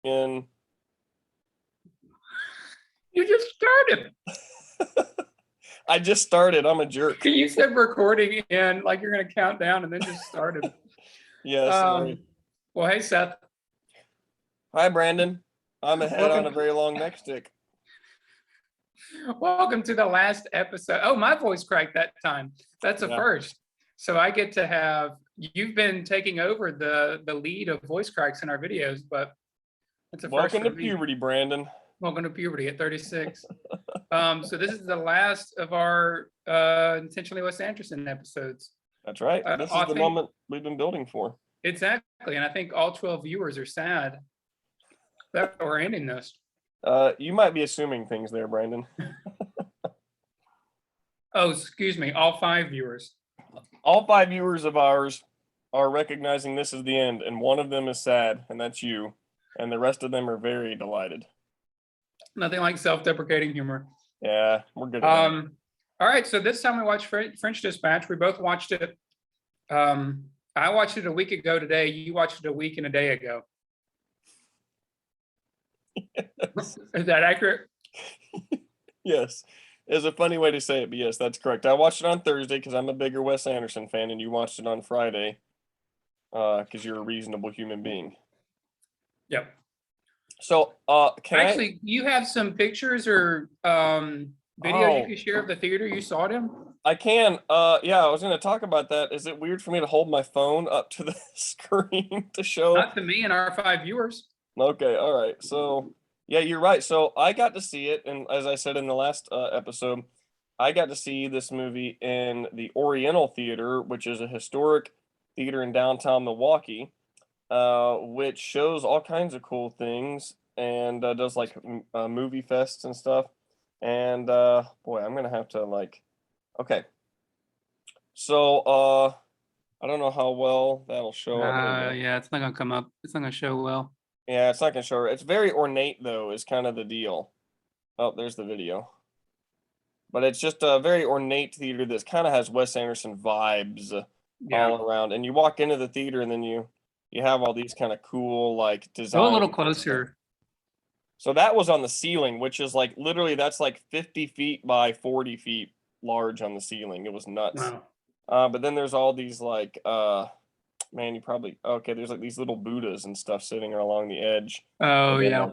And You just started. I just started. I'm a jerk. You said recording and like you're gonna count down and then just started. Yeah, sorry. Well, hey Seth. Hi, Brandon. I'm ahead on a Welcome. very long neck stick. Welcome to the last episode. Oh, my voice cracked that time. That's a Yeah. first. So I get to have you've been taking over the lead of voice cracks in our videos, but it's a first Welcome for to me. puberty, Brandon. Welcome to puberty at 36. So this is the last of our intentionally Wes Anderson episodes. That's right. This is the moment we've been building for. Exactly, and I think all 12 viewers are sad that we're ending this. You might be assuming things there, Brandon. Oh, excuse me, all 5 viewers. All 5 viewers of ours are recognizing this is the end, and one of them is sad, and that's you. And the rest of them are very delighted. Nothing like self-deprecating humor. Yeah, we're good at that. All right, so this time we watched French Dispatch. We both watched it. I watched it a week ago today. You watched it a week and a day ago. Yes. Is that accurate? Yes. It's a funny way to say it, but yes, that's correct. I watched it on Thursday because I'm a bigger Wes Anderson fan, and you watched it on Friday because you're a reasonable human being. Yep. So, actually, you have some pictures or video you can share of the theater you saw it in? I can. Yeah, I was going to talk about that. Is it weird for me to hold my phone up to the screen to show? Not to me and our 5 viewers. Okay, all right. So, yeah, you're right. So I got to see it, and as I said in the last episode, I got to see this movie in the Oriental Theater, which is a historic theater in downtown Milwaukee, which shows all kinds of cool things and does like movie fests and stuff. And boy, I'm gonna have to like, okay. So I don't know how well that'll show up. Yeah, it's not gonna come up. It's not gonna show well. Yeah, it's not gonna show. It's very ornate though, is kind of the deal. Oh, there's the video. But it's just a very ornate theater that kind of has Wes Anderson vibes all around. And you walk into the theater and then you have all these kind of cool like designs. Go a little closer. So that was on the ceiling, which is like literally that's like 50 feet by 40 feet large on the ceiling. It was nuts. Wow. But then there's all these like man, you probably there's like these little Buddhas and stuff sitting along the edge. Oh yeah.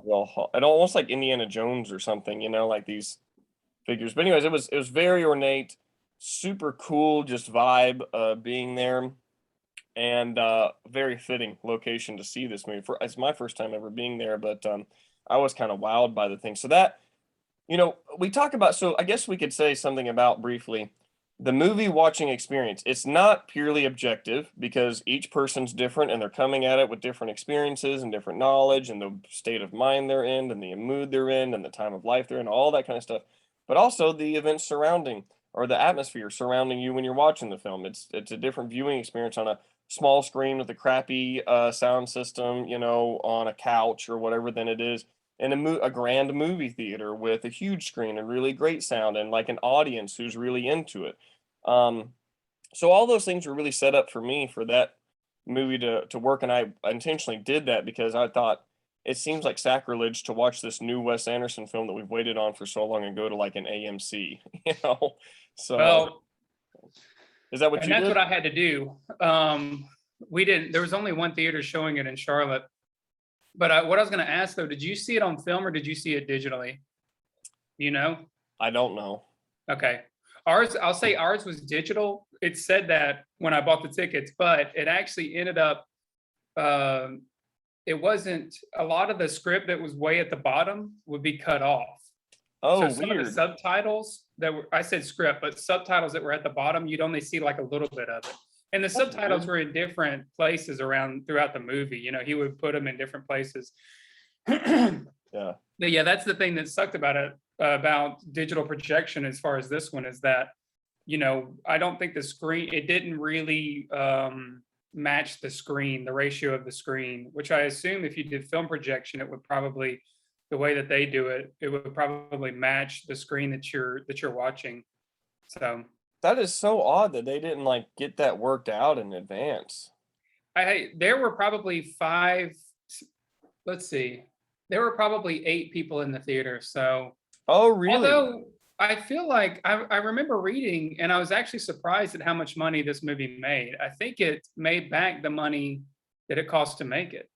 It almost like Indiana Jones or something, like these figures. But anyways, it was very ornate, super cool, just vibe being there, and very fitting location to see this movie. It's my first time ever being there, but I was kind of wowed by the thing. So that, we talk about, so I guess we could say something about briefly the movie watching experience. It's not purely objective because each person's different and they're coming at it with different experiences and different knowledge and the state of mind they're in and the mood they're in and the time of life they're in, all that kind of stuff. But also the events surrounding or the atmosphere surrounding you when you're watching the film. It's a different viewing experience on a small screen with a crappy sound system, on a couch or whatever than it is in a grand movie theater with a huge screen and really great sound and like an audience who's really into it. So all those things were really set up for me for that movie to work, and I intentionally did that because I thought it seems like sacrilege to watch this new Wes Anderson film that we've waited on for so long and go to like an AMC, So well, is that what you did? That's what I had to do. We didn't. There was only one theater showing it in Charlotte. But what I was going to ask though, did you see it on film or did you see it digitally? I don't know. Okay. I'll say ours was digital. It said that when I bought the tickets, but it actually ended up, it wasn't, a lot of the script that was way at the bottom would be cut off. Oh, so some weird. of the subtitles I said script, but subtitles that were at the bottom, you'd only see like a little bit of it. And the subtitles were in different places throughout the movie. He would put them in different places. Yeah. But yeah, that's the thing that sucked about it, about digital projection as far as this one is that, I don't think the screen, it didn't really match the screen, the ratio of the screen, which I assume if you did film projection, it would probably, the way that they do it, it would probably match the screen that you're watching. So that is so odd that they didn't like get that worked out in advance. There were probably 5, let's see, There were probably 8 people in the theater, so Oh, really? although I feel like I remember reading, and I was actually surprised at how much money this movie made. I think it made back the money that it cost to make it.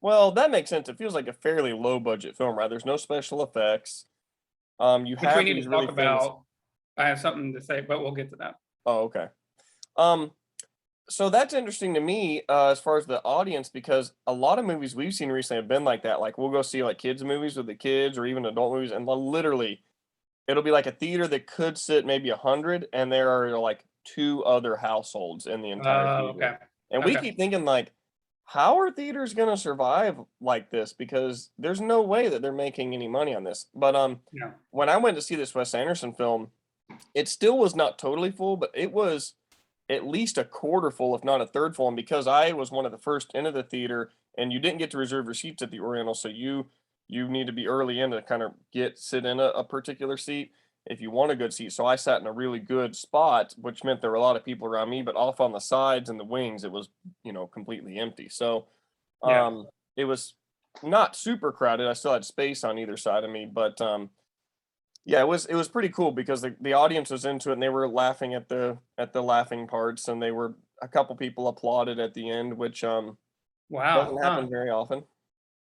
Well, that makes sense. It feels like a fairly low budget film, right? There's no special effects. You Which we have need these to really talk famous. about. I have something to say, but we'll get to that. Oh, okay. Um, so that's interesting to me as far as the audience because a lot of movies we've seen recently have been like that. Like we'll go see like kids movies with the kids or even adult movies, and literally it'll be like a theater that could sit maybe 100, and there are like two other households in the entire theater. Okay. And we Okay. keep thinking like, how are theaters gonna survive like this? Because there's no way that they're making any money on this. But No. when I went to see this Wes Anderson film, it still was not totally full, but it was at least a quarter full, if not a third full. And because I was one of the first into the theater, and you didn't get to reserve your seats at the Oriental, so you need to be early in to kind of sit in a particular seat if you want a good seat. So I sat in a really good spot, which meant there were a lot of people around me, but off on the sides and the wings, it was completely empty. So Yeah. it was not super crowded. I still had space on either side of me, but yeah, it was pretty cool because the audience was into it and they were laughing at the laughing parts, and they were a couple people applauded at the end, which Wow. doesn't Huh. happen very often.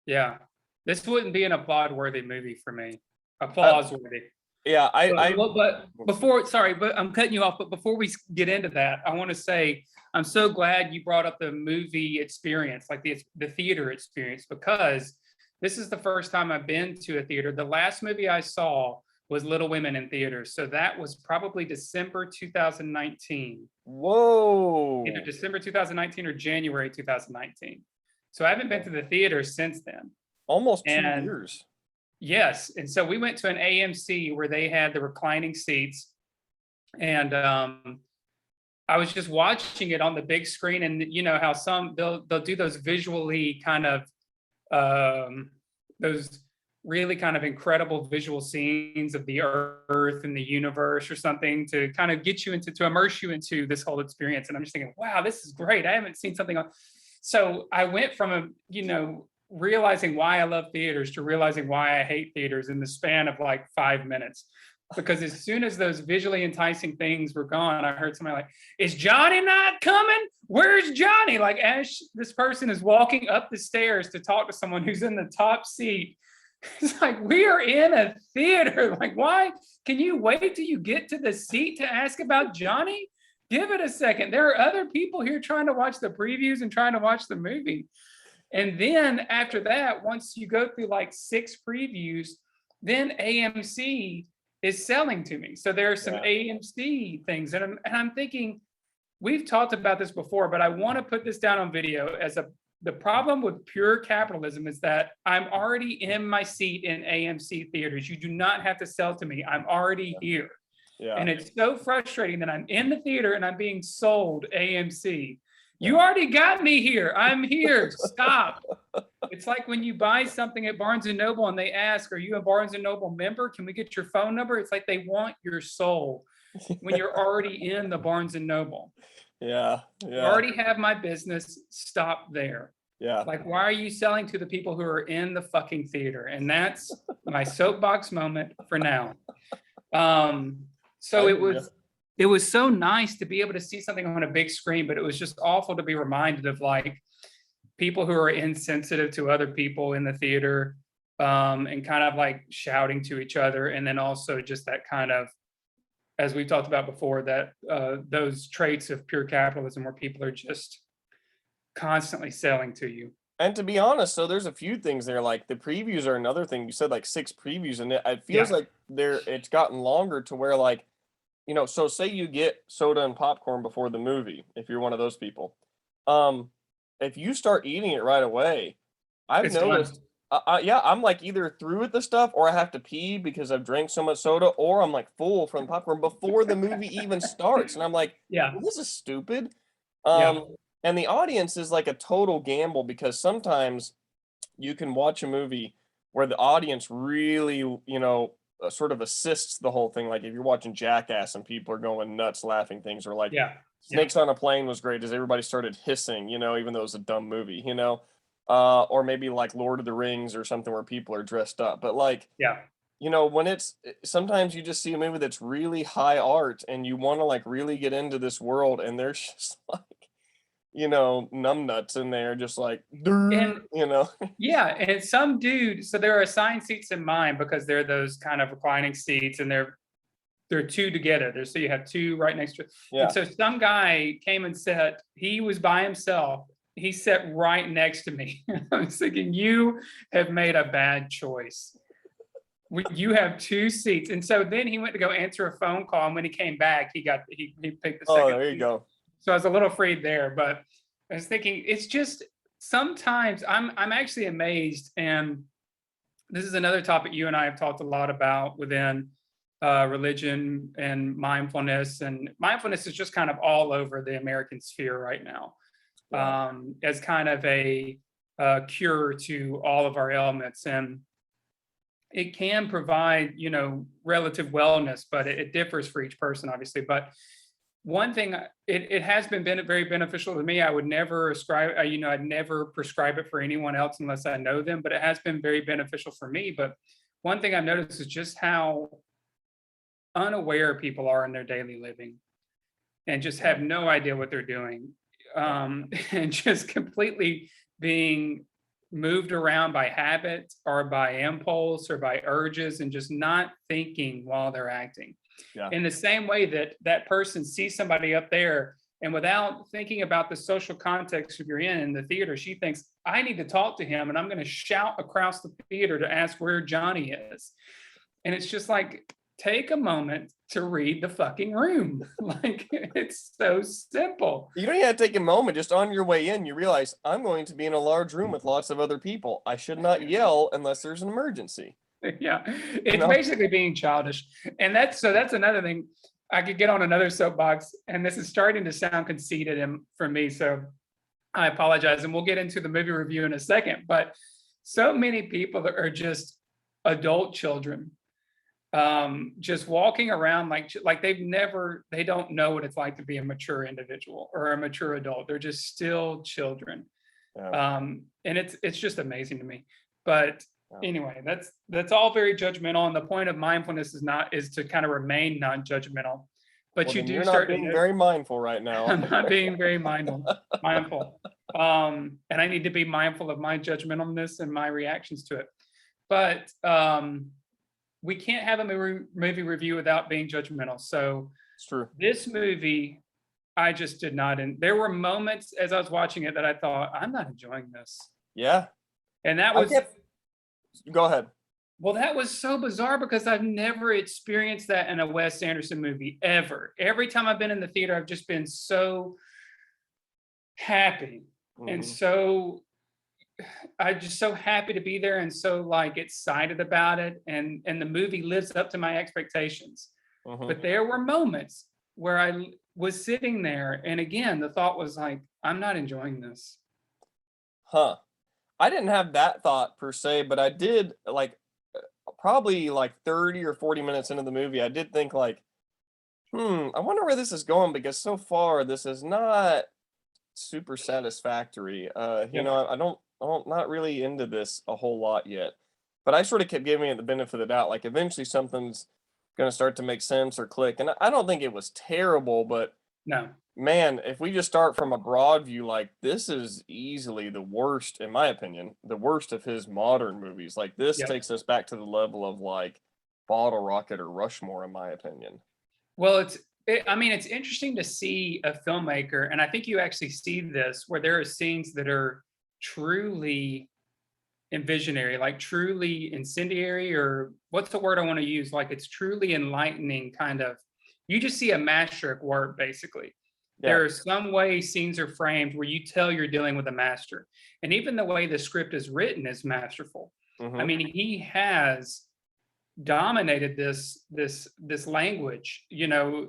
Yeah. This wouldn't be an applaud worthy movie for me. Uh, Applause worthy. yeah, But before, sorry, but I'm cutting you off. But before we get into that, I want to say I'm so glad you brought up the movie experience, like the theater experience, because this is the first time I've been to a theater. The last movie I saw was Little Women in theaters, so that was probably December 2019, either whoa, December 2019 or January 2019. So I haven't been to the theater since then. almost two And years. yes, and so we went to an AMC where they had the reclining seats, and I was just watching it on the big screen, and you know how some they'll do those visually kind of those really kind of incredible visual scenes of the earth and the universe or something to kind of get you into to immerse you into this whole experience. And I'm just thinking, wow, this is great. I haven't seen something on. So I went from realizing why I love theaters to realizing why I hate theaters in the span of like 5 minutes. Because as soon as those visually enticing things were gone, I heard somebody like, "Is Johnny not coming? Where's Johnny?" Like as this person is walking up the stairs to talk to someone who's in the top seat. It's like we are in a theater. Like, why can you wait till you get to the seat to ask about Johnny? Give it a second. There are other people here trying to watch the previews and trying to watch the movie. And then after that, once you go through like 6 previews, then AMC is selling to me. So there are some Yeah, AMC things. And I'm thinking, we've talked about this before, but I want to put this down on video as the problem with pure capitalism is that I'm already in my seat in AMC theaters. You do not have to sell to me. I'm already here. yeah, And it's so frustrating that I'm in the theater and I'm being sold AMC. You yeah. already got me here. I'm here. Stop. It's like when you buy something at Barnes and Noble and they ask, "Are you a Barnes and Noble member? Can we get your phone number?" It's like they want your soul when you're already in the Barnes and Noble. Yeah, You yeah, already have my business. Stop there. yeah. Like, why are you selling to the people who are in the fucking theater? And that's my soapbox moment for now. So I it hear you. was so nice to be able to see something on a big screen, but it was just awful to be reminded of like people who are insensitive to other people in the theater, and kind of like shouting to each other, and then also just that kind of, as we talked about before, that those traits of pure capitalism where people are just constantly selling to you. And to be honest, so there's a few things there. Like the previews are another thing. You said like 6 previews, and it feels Yeah. like it's gotten longer to where like, so say you get soda and popcorn before the movie, if you're one of those people. Um, if you start eating it right away, I've It's gone. noticed, yeah, I'm like either through with the stuff or I have to pee because I've drank so much soda, or I'm like full from the popcorn before the movie even starts. And I'm like, Yeah. well, this is stupid. Yeah. And the audience is like a total gamble because sometimes you can watch a movie where the audience really, sort of assists the whole thing. Like if you're watching Jackass and people are going nuts laughing things, or like Yeah. Yeah. Snakes on a Plane was great as everybody started hissing, even though it was a dumb movie. or maybe like Lord of the Rings or something where people are dressed up. But like, Yeah. when it's sometimes you just see a movie that's really high art and you want to like really get into this world, and there's just like, numbnuts in there, just like, And you know. yeah, and some dude, so there are assigned seats in mine because they're those kind of reclining seats, and they're two together. So you have two right next to it. And Yeah. so some guy came and sat, he was by himself. He sat right next to me. I was thinking, you have made a bad choice. You have two seats. And so then he went to go answer a phone call. And when he came back, he picked the Oh, second there you seat. go. So I was a little afraid there, but I was thinking, it's just sometimes I'm actually amazed. And this is another topic you and I have talked a lot about within religion and mindfulness. And mindfulness is just kind of all over the American sphere right now, Yeah. as kind of a cure to all of our ailments. And it can provide, relative wellness, but it differs for each person, obviously. But one thing, it has been very beneficial to me. I would never ascribe, I'd never prescribe it for anyone else unless I know them, but it has been very beneficial for me. But one thing I've noticed is just how unaware people are in their daily living and just Yeah. have no idea what they're doing, and just completely being moved around by habit or by impulse or by urges, and just not thinking while they're acting. Yeah. In the same way that that person sees somebody up there, and without thinking about the social context of you're in the theater, she thinks, I need to talk to him, and I'm going to shout across the theater to ask where Johnny is. And it's just like, take a moment to read the fucking room. Like, it's so simple. You don't even have to take a moment. Just on your way in, you realize I'm going to be in a large room with lots of other people. I should not yell unless there's an emergency. Yeah, it's know? basically being childish. And that's another thing. I could get on another soapbox, and this is starting to sound conceited for me, so I apologize, and we'll get into the movie review in a second. But so many people that are just adult children, just walking around like they don't know what it's like to be a mature individual or a mature adult. They're just still children. Yeah. And it's just amazing to me. But Yeah. anyway, that's all very judgmental. And the point of mindfulness is to kind of remain non-judgmental. But Well, you then do you're not start to being know. very mindful right now. I'm not being very mindful. And I need to be mindful of my judgmentalness and my reactions to it. But we can't have a movie review without being judgmental. So It's true. this movie, I just did not. And there were moments as I was watching it that I thought, I'm not enjoying this. Yeah. And that I was, kept. Go ahead. well, that was so bizarre because I've never experienced that in a Wes Anderson movie ever. Every time I've been in the theater, I've just been so happy and Mhm. I'm just so happy to be there and so like excited about it. And the movie lives up to my expectations. Mhm. But there were moments where I was sitting there, and again, the thought was like, I'm not enjoying this. Huh. I didn't have that thought per se, but I did like probably like 30 or 40 minutes into the movie, I did think like, I wonder where this is going because so far this is not super satisfactory. Yeah. I don't not really into this a whole lot yet. But I sort of kept giving it the benefit of the doubt. Like eventually something's gonna start to make sense or click. And I don't think it was terrible, but No. man, if we just start from a broad view, like this is easily the worst, in my opinion, the worst of his modern movies. Like this Yep. takes us back to the level of like Bottle Rocket or Rushmore, in my opinion. Well, I mean, it's interesting to see a filmmaker, and I think you actually see this where there are scenes that are truly visionary, like truly incendiary, or what's the word I want to use? Like it's truly enlightening, kind of. You just see a master at work, basically. Yeah. There are some way scenes are framed where you tell you're dealing with a master. And even the way the script is written is masterful. I Hmm. mean, he has dominated this language,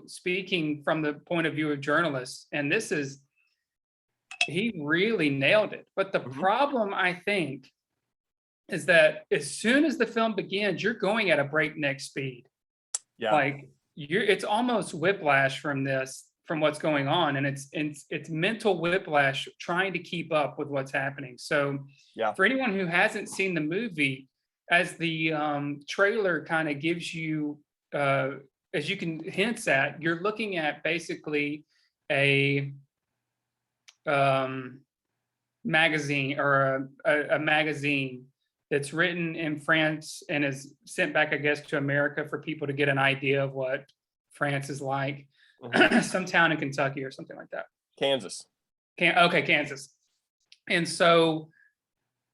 speaking from the point of view of journalists. And he really nailed it. But the Hmm. problem, I think, is that as soon as the film begins, you're going at a breakneck speed. Yeah. Like it's almost whiplash from what's going on, and it's mental whiplash trying to keep up with what's happening. So Yeah. for anyone who hasn't seen the movie, as the trailer kind of gives you, as you can hints at, you're looking at basically a magazine, or a magazine that's written in France and is sent back, I guess, to America for people to get an idea of what France is like. Some town in Kentucky or something like that. Kansas. Okay, Kansas. And so,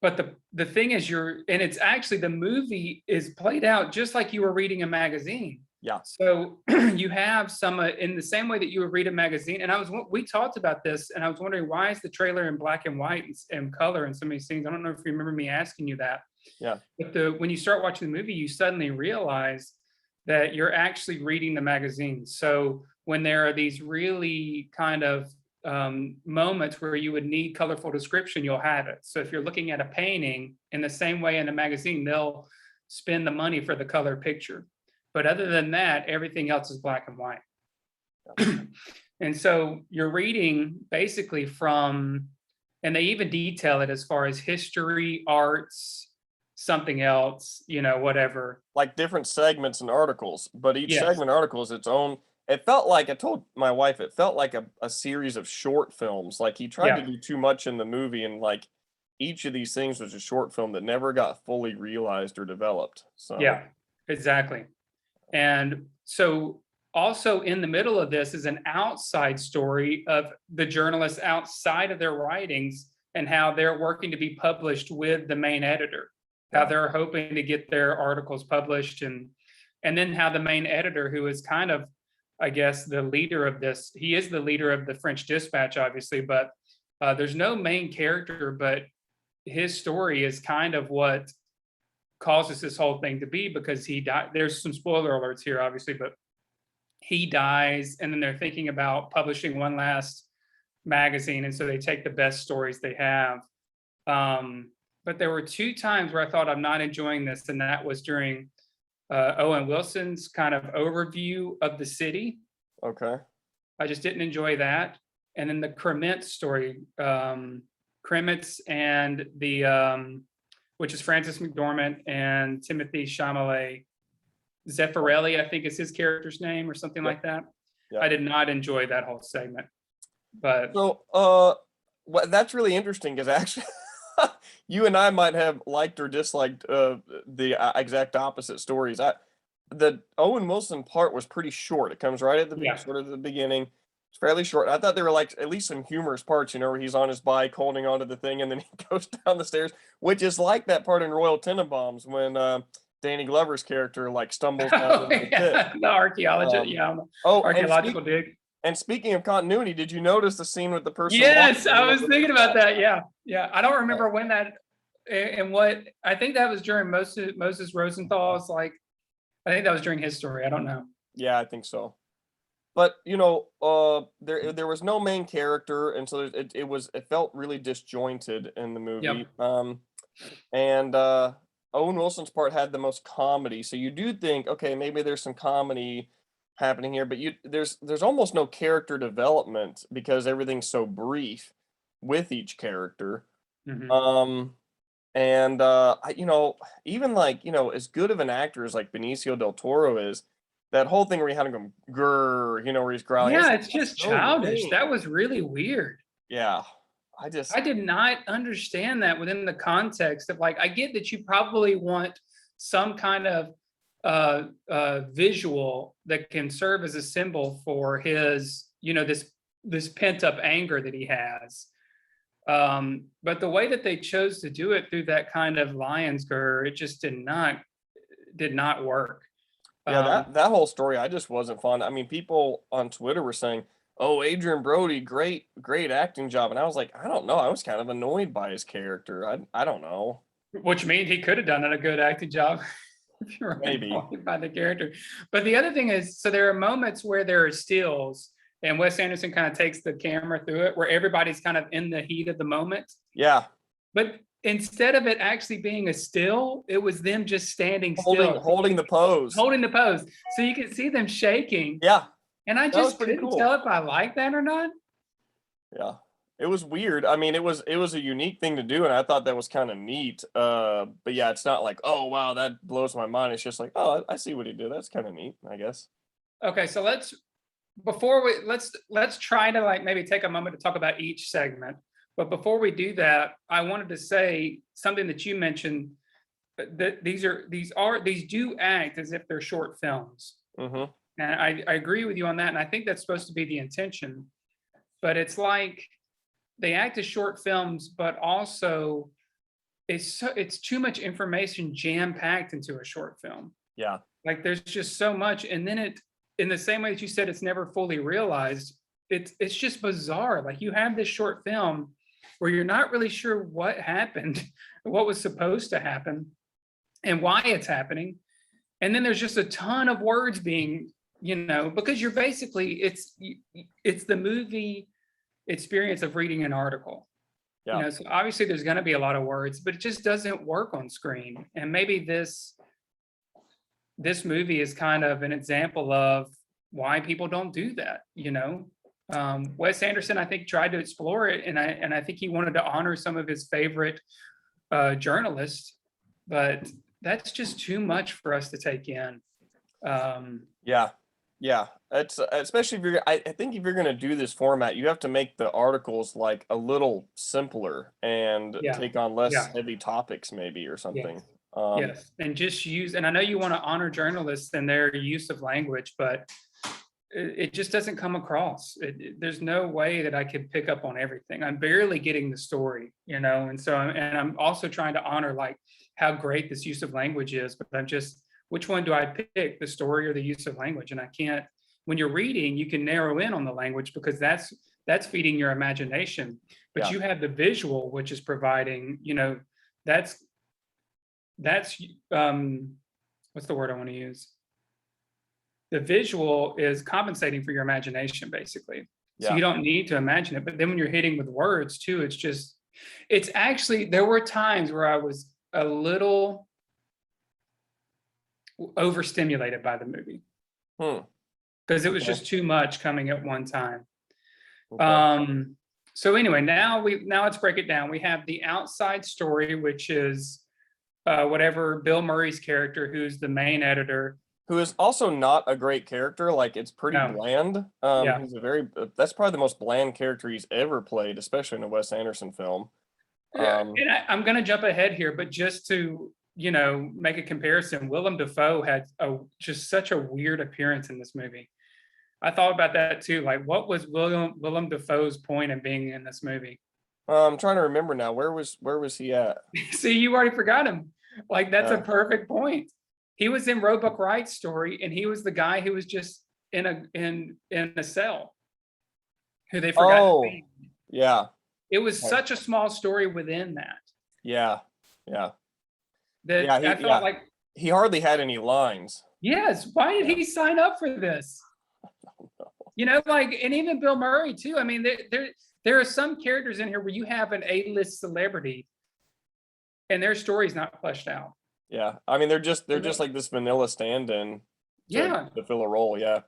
but the thing is, and it's actually, the movie is played out just like you were reading a magazine. Yeah. So you have some, in the same way that you would read a magazine. And we talked about this, and I was wondering, why is the trailer in black and white and color in so many scenes? I don't know if you remember me asking you that. Yeah. But when you start watching the movie, you suddenly realize that you're actually reading the magazine. So when there are these really kind of moments where you would need colorful description, you'll have it. So if you're looking at a painting, in the same way in a magazine, they'll spend the money for the color picture. But other than that, everything else is black and white. And so you're reading basically from, and they even detail it as far as history, arts, something else, whatever. Like different segments and articles, but each Yes. segment article is its own. It felt like, I told my wife, it felt like a series of short films. Like he tried to do too much in the movie, and like each of these things was a short film that never got fully realized or developed. So yeah, exactly. And so also in the middle of this is an outside story of the journalists outside of their writings, and how they're working to be published with the main editor, how they're hoping to get their articles published, and then how the main editor, who is kind of, I guess, the leader of this, he is the leader of the French Dispatch, obviously, but there's no main character, but his story is kind of what causes this whole thing to be, because he died. There's some spoiler alerts here, obviously, but he dies, and then they're thinking about publishing one last magazine, and so they take the best stories they have. But there were two times where I thought, I'm not enjoying this, and that was during Owen Wilson's kind of overview of the city. Okay. I just didn't enjoy that. And then the Krementz story, Krementz and the which is Francis McDormand and Timothy Chalamet. Zeffirelli, I think is his character's name, or something like that. I did not enjoy that whole segment. But so well, that's really interesting, because actually you and I might have liked or disliked the exact opposite stories. The Owen Wilson part was pretty short. It comes right at the sort of the beginning. It's fairly short. I thought they were like at least some humorous parts, where he's on his bike holding onto the thing and then he goes down the stairs, which is like that part in Royal Tenenbaums when Danny Glover's character like stumbles down the pit. The archaeologist, archaeological dig. And speaking of continuity, did you notice the scene with the person? Yes, I was thinking about that. Yeah. I don't remember when that, and what, I think that was during Moses Rosenthal's, I think that was during his story. I don't know. Yeah, I think so. But there was no main character, and so it felt really disjointed in the movie. Yep. And Owen Wilson's part had the most comedy, so you do think, okay, maybe there's some comedy happening here, but there's almost no character development because everything's so brief with each character. Mm-hmm. And even as good of an actor as like Benicio del Toro is, that whole thing where he had him go grrr, where he's growling. Yeah, it's just childish. That was really weird. Yeah. I did not understand that within the context of, I get that you probably want some kind of visual that can serve as a symbol for his, this pent up anger that he has. But the way that they chose to do it through that kind of lion's grrr, it just did not work. Yeah, that whole story, I just wasn't fond. I mean, people on Twitter were saying, "Oh, Adrian Brody, great acting job," and I was like, I don't know. I was kind of annoyed by his character. I don't know. Which means he could have done a good acting job if you were annoyed by the character. But the other thing is, so there are moments where there are stills, and Wes Anderson kind of takes the camera through it, where everybody's kind of in the heat of the moment. Yeah. But instead of it actually being a still, it was them just standing still. Holding the pose. Holding the pose. So you can see them shaking. Yeah. And I That was just pretty couldn't tell cool. if I liked that or not. Yeah. It was weird. I mean, it was a unique thing to do, and I thought that was kind of neat. But yeah, it's not like, oh wow, that blows my mind. It's just like, oh, I see what he did. That's kind of neat, I guess. Okay, so let's try to like maybe take a moment to talk about each segment. But before we do that, I wanted to say something that you mentioned, that these do act as if they're short films. Mm-hmm. And I agree with you on that. And I think that's supposed to be the intention. But it's like they act as short films, but also it's too much information jam packed into a short film. Yeah. Like there's just so much, and then in the same way that you said, it's never fully realized. It's just bizarre. Like you have this short film where you're not really sure what happened, what was supposed to happen, and why it's happening. And then there's just a ton of words being, because you're basically it's the movie experience of reading an article. Yeah. So obviously there's going to be a lot of words, but it just doesn't work on screen. And maybe this movie is kind of an example of why people don't do that. Wes Anderson, I think, tried to explore it, and I think he wanted to honor some of his favorite journalists, but that's just too much for us to take in. Yeah. Yeah. It's especially if I think if you're gonna do this format, you have to make the articles like a little simpler and Yeah, take on less yeah, heavy topics, maybe, or something. yes, yes, and just use. And I know you want to honor journalists and their use of language, but it just doesn't come across. There's no way that I could pick up on everything. I'm barely getting the story, and so I'm also trying to honor like how great this use of language is, but I'm just, which one do I pick, the story or the use of language? And I can't. When you're reading, you can narrow in on the language because that's feeding your imagination, but Yeah. you have the visual, which is providing, that's what's the word I want to use? The visual is compensating for your imagination, basically. So Yeah. you don't need to imagine it. But then when you're hitting with words too, it's actually, there were times where I was a little overstimulated by the movie because it was Okay. just too much coming at one time. Okay. So anyway, now let's break it down. We have the outside story, which is whatever Bill Murray's character, who's the main editor, Who is also not a great character. Like it's pretty no, bland. yeah, He's that's probably the most bland character he's ever played, especially in a Wes Anderson film. yeah. Um, And I'm going to jump ahead here, but just to make a comparison, Willem Dafoe had just such a weird appearance in this movie. I thought about that too. Like, what was Willem Dafoe's point in being in this movie? I'm trying to remember now. Where was he at? See, you already forgot him. Like, that's a Uh, perfect point. He was in Roebuck Wright's story, and he was the guy who was just in a cell, who they forgot to oh, feed. yeah. It was Okay. such a small story within that Yeah. Yeah. Yeah. that I felt like, He hardly had any lines. yes, why did Yeah. he sign up for this? Like, and even Bill Murray too. I mean, there are some characters in here where you have an A-list celebrity, and their story's not fleshed out. Yeah. I mean, they're just like this vanilla stand-in Yeah. to fill a role. Yeah.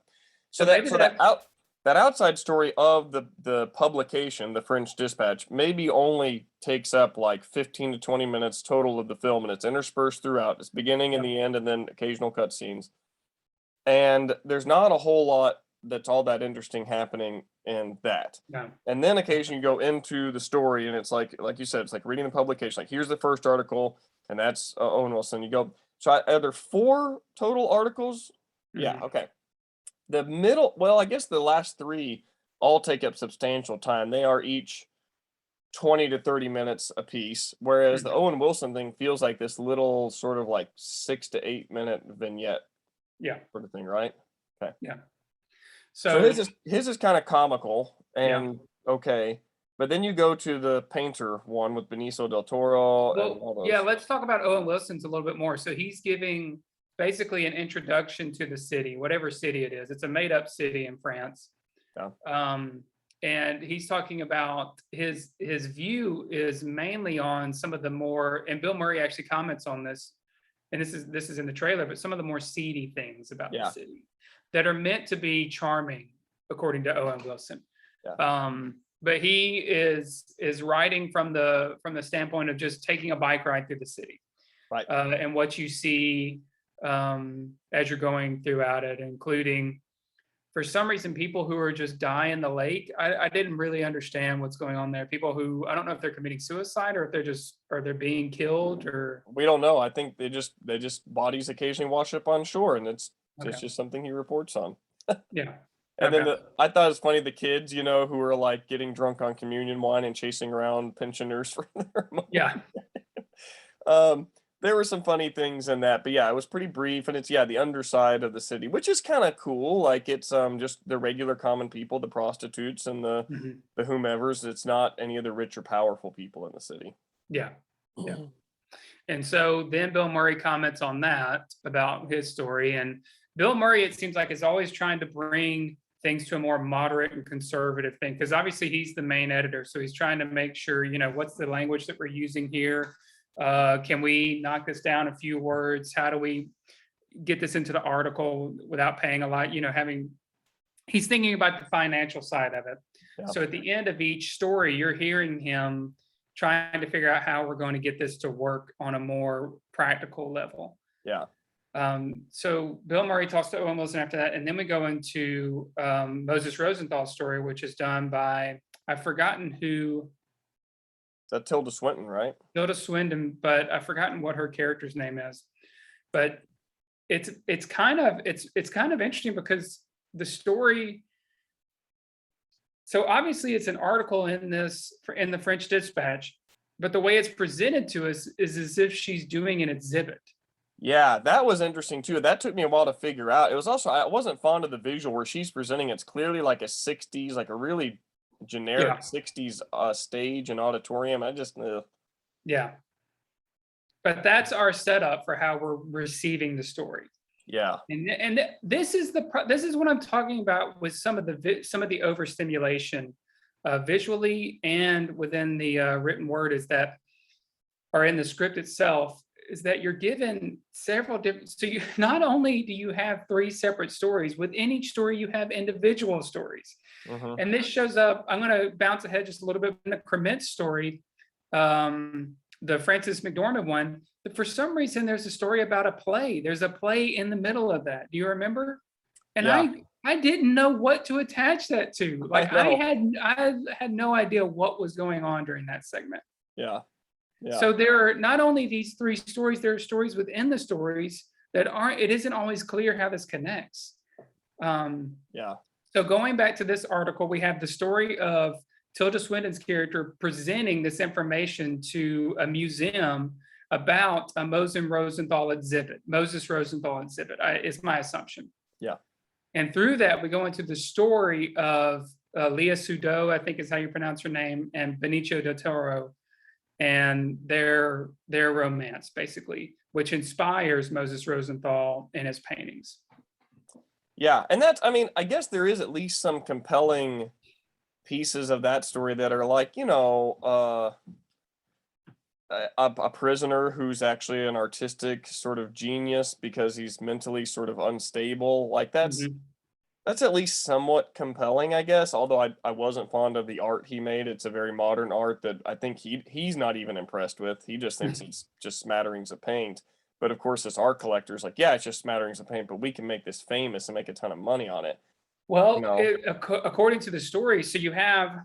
So So maybe that outside story of the publication, the French Dispatch, maybe only takes up like 15 to 20 minutes total of the film, and it's interspersed throughout. It's beginning and the end, and then occasional cutscenes. And there's not a whole lot that's all that interesting happening in that. no. And then occasionally you go into the story, and it's like you said, it's like reading the publication. Like here's the first article, and that's Owen Wilson. You go. So are there 4 total articles? Yeah. Mhm. Okay. The middle, well, I guess the last 3 all take up substantial time. They are each 20 to 30 minutes a piece, whereas the Mhm. Owen Wilson thing feels like this little sort of like 6 to 8 minute vignette Yeah. sort of thing, right? Okay. Yeah. So So his is kind of comical yeah. and okay, but then you go to the painter one with Benicio del Toro and Well, all yeah, those. let's talk about Owen Wilson's a little bit more. So he's giving basically an introduction to the city, whatever city it is. It's a made-up city in France. Yeah. And he's talking about his view is mainly on some of the more, and Bill Murray actually comments on this, and this is in the trailer, but some of the more seedy things about the Yeah. city. that are meant to be charming, according to Owen Wilson. Yeah. But he is writing from the standpoint of just taking a bike ride through the city, Right. and what you see as you're going throughout it, including, for some reason, people who are just dying in the lake. I didn't really understand what's going on there. People who, I don't know if they're committing suicide or if they're being killed, or We don't know. I think they just bodies occasionally wash up on shore, and it's okay, just something he reports on. yeah, And then okay, I thought it was funny the kids, who were like getting drunk on communion wine and chasing around pensioners for their money. yeah, Um, there were some funny things in that, but yeah, it was pretty brief, and it's the underside of the city, which is kind of cool. Like it's just the regular common people, the prostitutes and mhm, the whomevers. It's not any of the rich or powerful people in the city. yeah, yeah. And so then Bill Murray comments on that about his story. And Bill Murray, it seems like, is always trying to bring things to a more moderate and conservative thing, because obviously he's the main editor. So he's trying to make sure, what's the language that we're using here? Can we knock this down a few words? How do we get this into the article without paying a lot? He's thinking about the financial side of it. Yeah. So at the end of each story, you're hearing him trying to figure out how we're going to get this to work on a more practical level. Yeah. So Bill Murray talks to Owen Wilson after that, and then we go into Moses Rosenthal's story, which is done by, I've forgotten who. Is that Tilda Swinton, right? Tilda Swinton, but I've forgotten what her character's name is. But it's kind of interesting because the story. So obviously it's an article in the French Dispatch, but the way it's presented to us is as if she's doing an exhibit. Yeah, that was interesting too. That took me a while to figure out. It was also, I wasn't fond of the visual where she's presenting. It's clearly like a 60s, like a really generic Yeah. 60s stage and auditorium. Yeah. But that's our setup for how we're receiving the story. Yeah. And this is what I'm talking about with some of the overstimulation, visually and within the written word, is that, or in the script itself, is that you're given several different. So you not only do you have 3 separate stories, within each story you have individual stories, and this shows up. I'm going to bounce ahead just a little bit in the Crement story, the Frances McDormand one. But for some reason, there's a story about a play. There's a play in the middle of that. Do you remember? And Yeah. I didn't know what to attach that to. Like I I had no idea what was going on during that segment. Yeah. Yeah. So there are not only these 3 stories, there are stories within the stories that it isn't always clear how this connects. Yeah. So going back to this article, we have the story of Tilda Swinton's character presenting this information to a museum about a Moses Rosenthal exhibit. Is my assumption. Yeah. And through that, we go into the story of Leah Sudol, I think is how you pronounce her name, and Benicio del Toro, and their romance, basically, which inspires Moses Rosenthal in his paintings. Yeah. And I guess there is at least some compelling pieces of that story that are like, a prisoner who's actually an artistic sort of genius because he's mentally sort of unstable. Like that's at least somewhat compelling, I guess. Although I wasn't fond of the art he made. It's a very modern art that I think he's not even impressed with. He just thinks it's just smatterings of paint. But of course, this art collector's like, yeah, it's just smatterings of paint, but we can make this famous and make a ton of money on it. Well, according to the story, so you have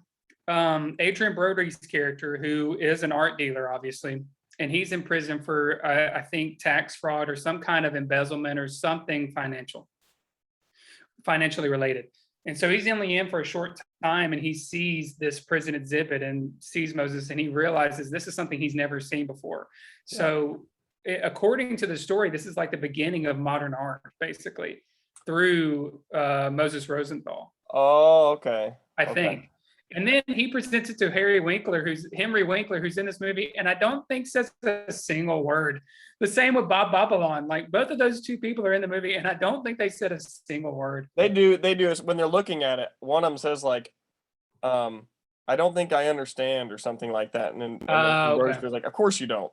Adrian Brody's character, who is an art dealer, obviously, and he's in prison for, I think, tax fraud or some kind of embezzlement or something financially related. And so he's only in for a short time, and he sees this prison exhibit and sees Moses, and he realizes this is something he's never seen before. Yeah. So according to the story, this is like the beginning of modern art, basically, through Moses Rosenthal. Oh, okay. I think. And then he presents it to Henry Winkler, who's in this movie, and I don't think says a single word. The same with Bob Balaban. Like, both of those 2 people are in the movie, and I don't think they said a single word. They do. When they're looking at it, one of them says like, I don't think I understand, or something like that. And then Rose goes like, of course you don't.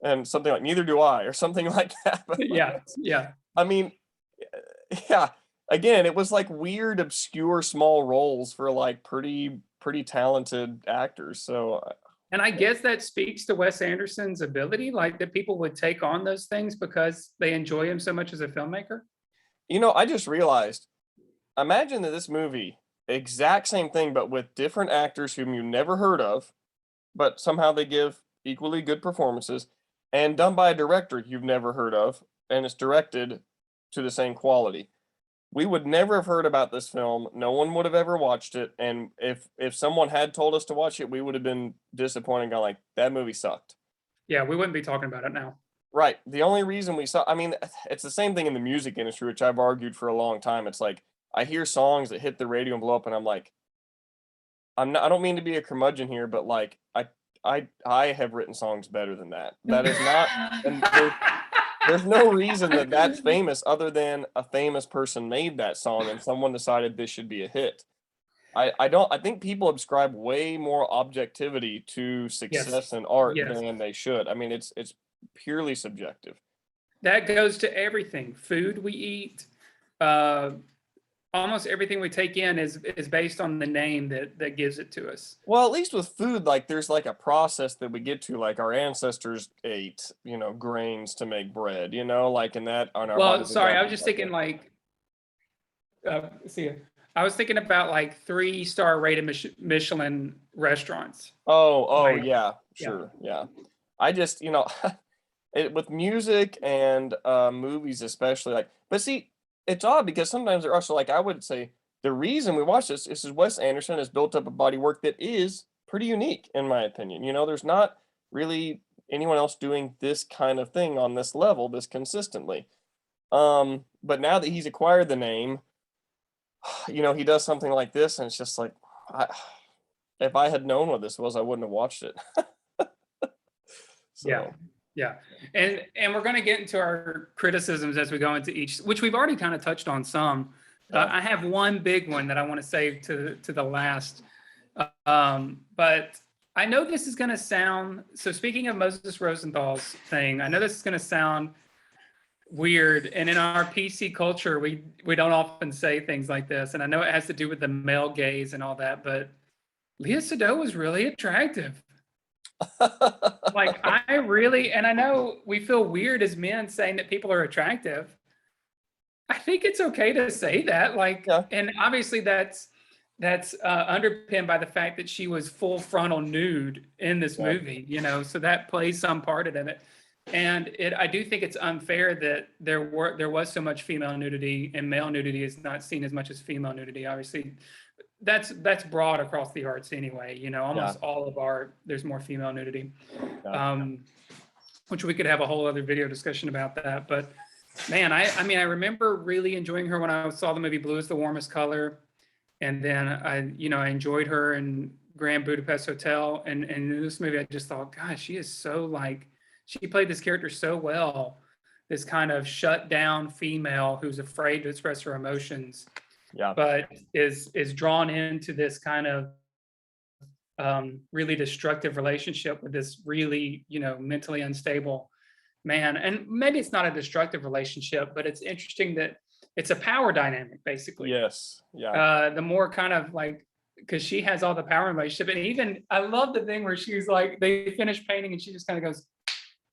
And something like, neither do I, or something like that. But yeah. I mean, yeah. again, it was like weird, obscure, small roles for like pretty talented actors. So And I guess that speaks to Wes Anderson's ability, like that people would take on those things because they enjoy him so much as a filmmaker. I just realized, imagine that this movie, exact same thing, but with different actors whom you never heard of, but somehow they give equally good performances, and done by a director you've never heard of, and it's directed to the same quality. We would never have heard about this film. No one would have ever watched it, and if someone had told us to watch it, we would have been disappointed and gone like, "That movie sucked." Yeah, we wouldn't be talking about it now. Right. The only reason we saw, I mean, it's the same thing in the music industry, which I've argued for a long time. It's like I hear songs that hit the radio and blow up, and I'm like, I don't mean to be a curmudgeon here, but like I have written songs better than that. That is not, and there's no reason that that's famous other than a famous person made that song and someone decided this should be a hit. I think people ascribe way more objectivity to Yes. success in art Yes. than they should. I mean, it's purely subjective. That goes to everything. Food we eat, uh, almost everything we take in is based on the name that gives it to us. Well, at least with food, like there's like a process that we get to, like our ancestors ate, grains to make bread, like in that on our Well, body. sorry, I was just thinking like, see, I was thinking about like 3-star rated Michelin restaurants. Oh, Like, yeah, yeah. sure, yeah. I just, with music and movies especially, like, but see, it's odd because sometimes they're also like I would say the reason we watch this is Wes Anderson has built up a body work that is pretty unique in my opinion. There's not really anyone else doing this kind of thing on this level this consistently. But now that he's acquired the name, he does something like this, and it's just like, I, if I had known what this was, I wouldn't have watched it. Yeah. So Yeah. And we're going to get into our criticisms as we go into each, which we've already kind of touched on some. yeah. I have one big one that I want to save to the last. But I know this is going to sound, so speaking of Moses Rosenthal's thing, I know this is going to sound weird. And in our PC culture, we don't often say things like this. And I know it has to do with the male gaze and all that, but Leah Sado was really attractive. Like I really, and I know we feel weird as men saying that people are attractive. I think it's okay to say that, like, Yeah. and obviously that's underpinned by the fact that she was full frontal nude in this Yeah. movie, so that plays some part in it. And I do think it's unfair that there was so much female nudity and male nudity is not seen as much as female nudity. Obviously, that's broad across the arts anyway. Yeah. Almost all of art, there's more female nudity, Yeah. which we could have a whole other video discussion about that. But man, I mean, I remember really enjoying her when I saw the movie Blue is the Warmest Color, and then I enjoyed her in Grand Budapest Hotel, and in this movie, I just thought, gosh, she is so like she played this character so well. This kind of shut down female who's afraid to express her emotions, Yeah. but is drawn into this kind of really destructive relationship with this really mentally unstable man. And maybe it's not a destructive relationship, but it's interesting that it's a power dynamic basically. Yes. Yeah. The more kind of like, because she has all the power in the relationship, and even I love the thing where she's like, they finish painting and she just kind of goes,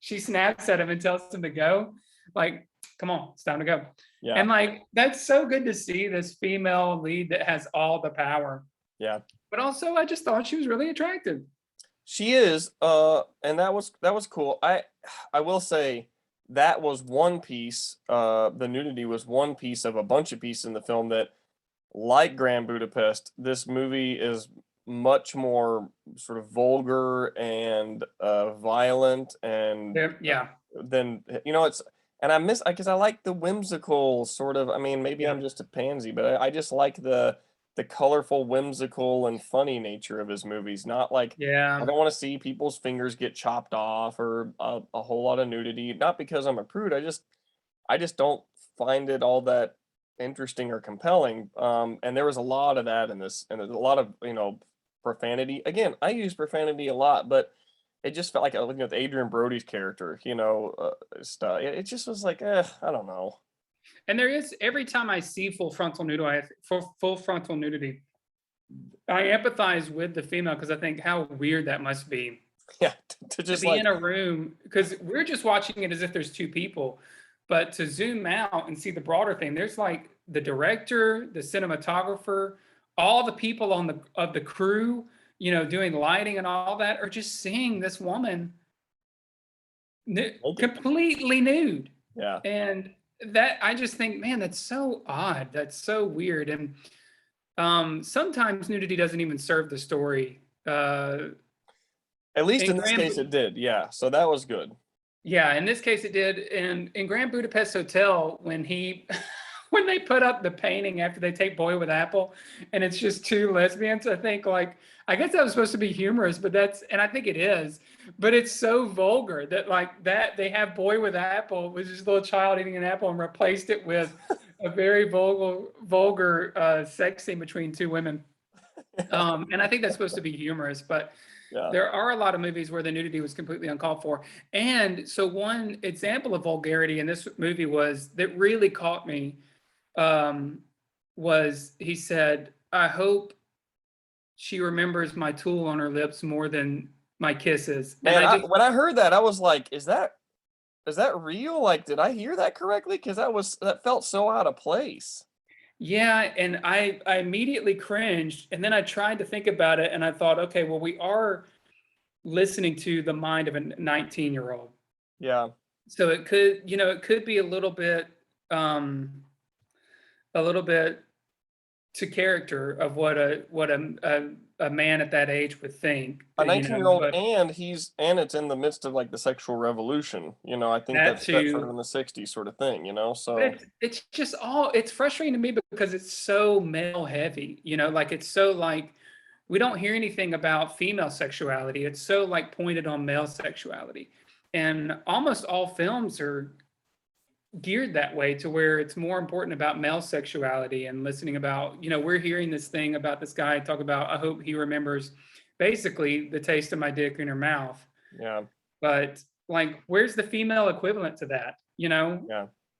she snaps at him and tells him to go, like, come on, it's time to go. Yeah. And like that's so good to see this female lead that has all the power. Yeah. But also I just thought she was really attractive. She is, and that was cool. I will say that was one piece. The nudity was one piece of a bunch of pieces in the film that, like Grand Budapest, this movie is much more sort of vulgar and violent and Yeah. then it's and I miss because I like the whimsical sort of. I mean, maybe Yeah. I'm just a pansy, but I just like the colorful, whimsical, and funny nature of his movies. Not like I Yeah. don't want to see people's fingers get chopped off or a whole lot of nudity. Not because I'm a prude. I just don't find it all that interesting or compelling. And there was a lot of that in this, and there's a lot of profanity. Again, I use profanity a lot, but it just felt like looking at Adrian Brody's character, stuff. It just was like, I don't know. And there is every time I see full frontal nudity, I empathize with the female because I think how weird that must be Yeah, to to just be like in a room because we're just watching it as if there's two people, but to zoom out and see the broader thing, there's like the director, the cinematographer, all the people on the crew, doing lighting and all that are just seeing this woman make it. completely nude. Yeah. And that I just think, man, that's so odd. That's so weird. And sometimes nudity doesn't even serve the story. At least In in this Grand case it did. Yeah. So that was good. Yeah, in this case it did. And in Grand Budapest Hotel, when he when they put up the painting after they take Boy with Apple, and it's just two lesbians, I think like I guess that was supposed to be humorous, but and I think it is, but it's so vulgar that like that they have Boy with Apple, which is a little child eating an apple, and replaced it with a very vulgar sex scene between two women. And I think that's supposed to be humorous, but Yeah. there are a lot of movies where the nudity was completely uncalled for. And so one example of vulgarity in this movie was that really caught me um, was he said, "I hope she remembers my tool on her lips more than my kisses." And Man, I just when I heard that, I was like, is that real? Like, did I hear that correctly? Because that felt so out of place. yeah, and I immediately cringed, and then I tried to think about it, and I thought, okay, well, we are listening to the mind of a 19-year-old. Yeah. So it could be um a little bit to character of what a man at that age would think, A 19-year-old, but and it's in the midst of like the sexual revolution. I think that that's set sort of too. in the 60s sort of thing, But so it's just it's frustrating to me because it's so male heavy, like it's so like we don't hear anything about female sexuality. It's so like pointed on male sexuality. And almost all films are geared that way to where it's more important about male sexuality and listening about, we're hearing this thing about this guy talk about, I hope he remembers basically the taste of my dick in her mouth. yeah, But like, where's the female equivalent to that, yeah,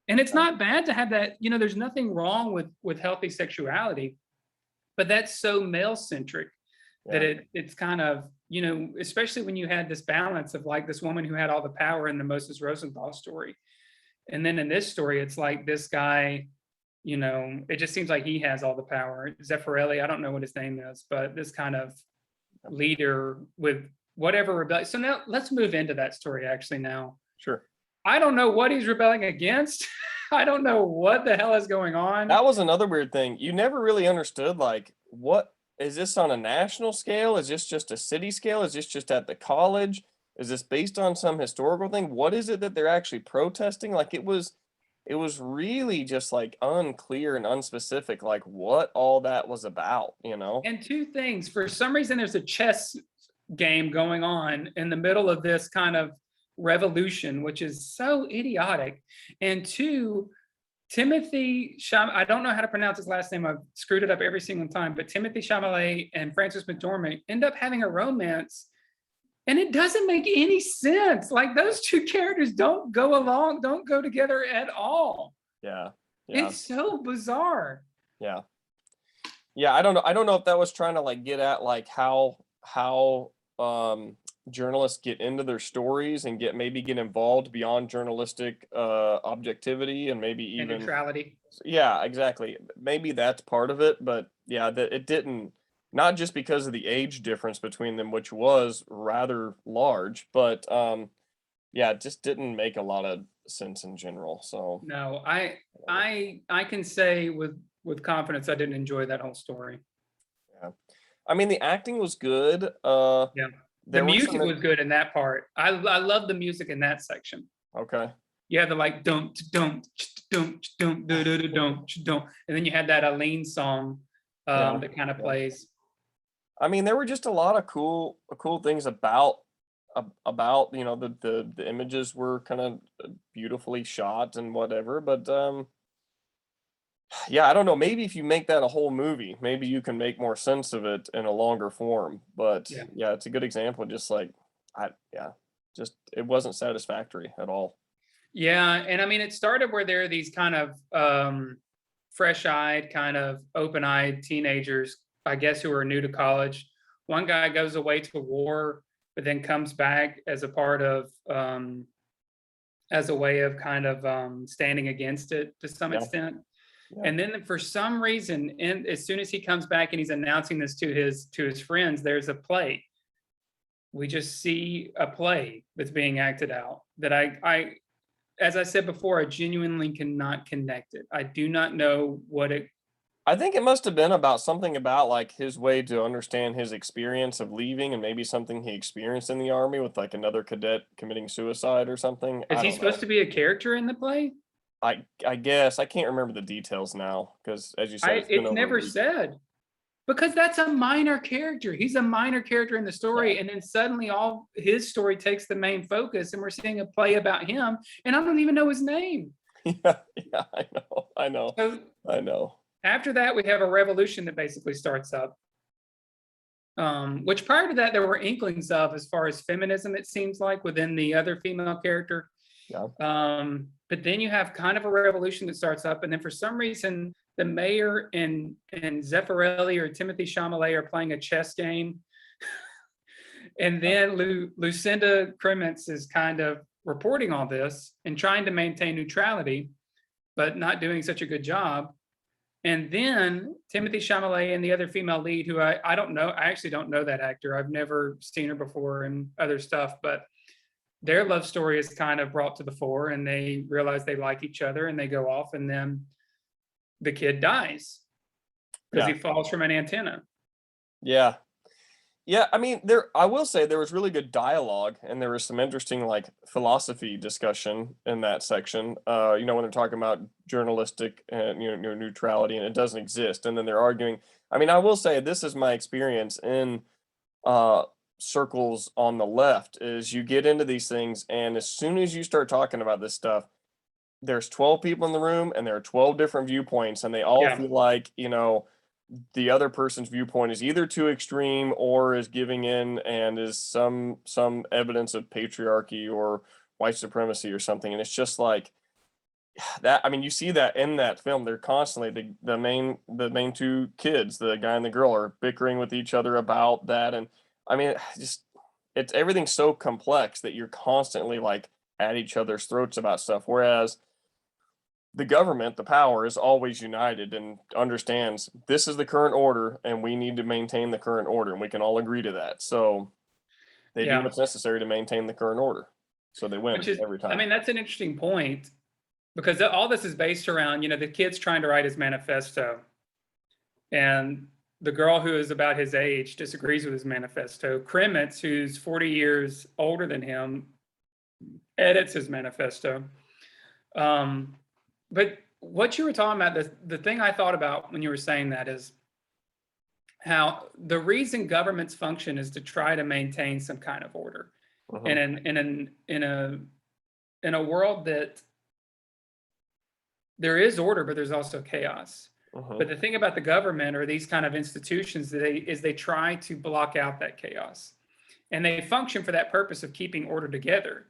And it's yeah, not bad to have that, there's nothing wrong with healthy sexuality, but that's so male centric that yeah. it's kind of, especially when you had this balance of like this woman who had all the power in the Moses Rosenthal story. And then in this story, it's like this guy, it just seems like he has all the power. Zeffirelli, I don't know what his name is, but this kind of leader with whatever rebellion. So now let's move into that story actually now. Sure. I don't know what he's rebelling against. I don't know what the hell is going on. That was another weird thing. You never really understood, like, what is this on a national scale? Is this just a city scale? Is this just at the college? Is this based on some historical thing? What is it that they're actually protesting? Like, it was really just like unclear and unspecific, like what all that was about. And two things. For some reason, there's a chess game going on in the middle of this kind of revolution, which is so idiotic. And two, I don't know how to pronounce his last name. I've screwed it up every single time, but Timothy Chalamet and Frances McDormand end up having a romance, and it doesn't make any sense. Like those two characters don't go together at all. Yeah. Yeah. It's so bizarre. Yeah. Yeah, I don't know if that was trying to like get at like how journalists get into their stories and get involved beyond journalistic objectivity, and maybe And even neutrality. yeah, exactly. Maybe that's part of it, but yeah, that it didn't, not just because of the age difference between them, which was rather large, but yeah, it just didn't make a lot of sense in general. So No, I can say with confidence I didn't enjoy that whole story. yeah. I mean, the acting was good. Yeah. The There were music some was good in that part. I love the music in that section. okay. You had the like don't don't, and then you had that Aline song Yeah. that kind of Yeah. plays. I mean, there were just a lot of cool things about the images were kind of beautifully shot and whatever, but yeah, I don't know. Maybe if you make that a whole movie, maybe you can make more sense of it in a longer form. But Yeah. yeah, it's a good example. Just like yeah, just it wasn't satisfactory at all. Yeah, and I mean, it started where there are these kind of fresh-eyed, kind of open-eyed teenagers, I guess, who are new to college. One guy goes away to war, but then comes back as a part of as a way of kind of standing against it to some Yeah, extent. yeah. And then for some reason, and as soon as he comes back and he's announcing this to his friends, there's a play. We just see a play that's being acted out that I as I said before, I genuinely cannot connect it. I do not know what it. I think it must have been about something about like his way to understand his experience of leaving and maybe something he experienced in the army with like another cadet committing suicide or something. Is I he don't know. supposed to be a character in the play? I guess I can't remember the details now because as you said, I it's been it's over a never week. said. Because that's a minor character. He's a minor character in the Yeah. story, and then suddenly all his story takes the main focus, and we're seeing a play about him, and I don't even know his name. Yeah, yeah, I know. I know. So I know. after that, we have a revolution that basically starts up. Which prior to that, there were inklings of as far as feminism, it seems like, within the other female character. Yeah. But then you have kind of a revolution that starts up, and then for some reason, the mayor and Zeffirelli or Timothy Chalamet are playing a chess game, and then Lucinda Kremens is kind of reporting all this and trying to maintain neutrality, but not doing such a good job. And then Timothy Chalamet and the other female lead, who I don't know, I actually don't know that actor. I've never seen her before in other stuff, but their love story is kind of brought to the fore, and they realize they like each other, and they go off, and then the kid dies because Yeah. he falls from an antenna. Yeah. Yeah, I mean, there I will say there was really good dialogue and there was some interesting like philosophy discussion in that section. When they're talking about journalistic and neutrality and it doesn't exist and then they're arguing. I mean, I will say this is my experience in uh circles on the left is you get into these things and as soon as you start talking about this stuff, there's 12 people in the room and there are 12 different viewpoints and they all Yeah, feel like, the other person's viewpoint is either too extreme or is giving in and is some evidence of patriarchy or white supremacy or something and it's just like that. I mean, you see that in that film. They're constantly the main two kids, the guy and the girl, are bickering with each other about that. And I mean, just it's everything's so complex that you're constantly like at each other's throats about stuff. Whereas the government, the power, is always united and understands this is the current order and we need to maintain the current order and we can all agree to that. So they do yeah. what's necessary to maintain the current order. So they Which win is, every I time. mean, that's an interesting point because all this is based around, the kid's trying to write his manifesto, and the girl who is about his age disagrees with his manifesto. Kremitz, who's 40 years older than him, edits his manifesto. But what you were talking about, the thing I thought about when you were saying that is how the reason governments function is to try to maintain some kind of order. Mhm, And in a world that there is order, but there's also chaos. mhm. But the thing about the government or these kind of institutions they try to block out that chaos. And they function for that purpose of keeping order together.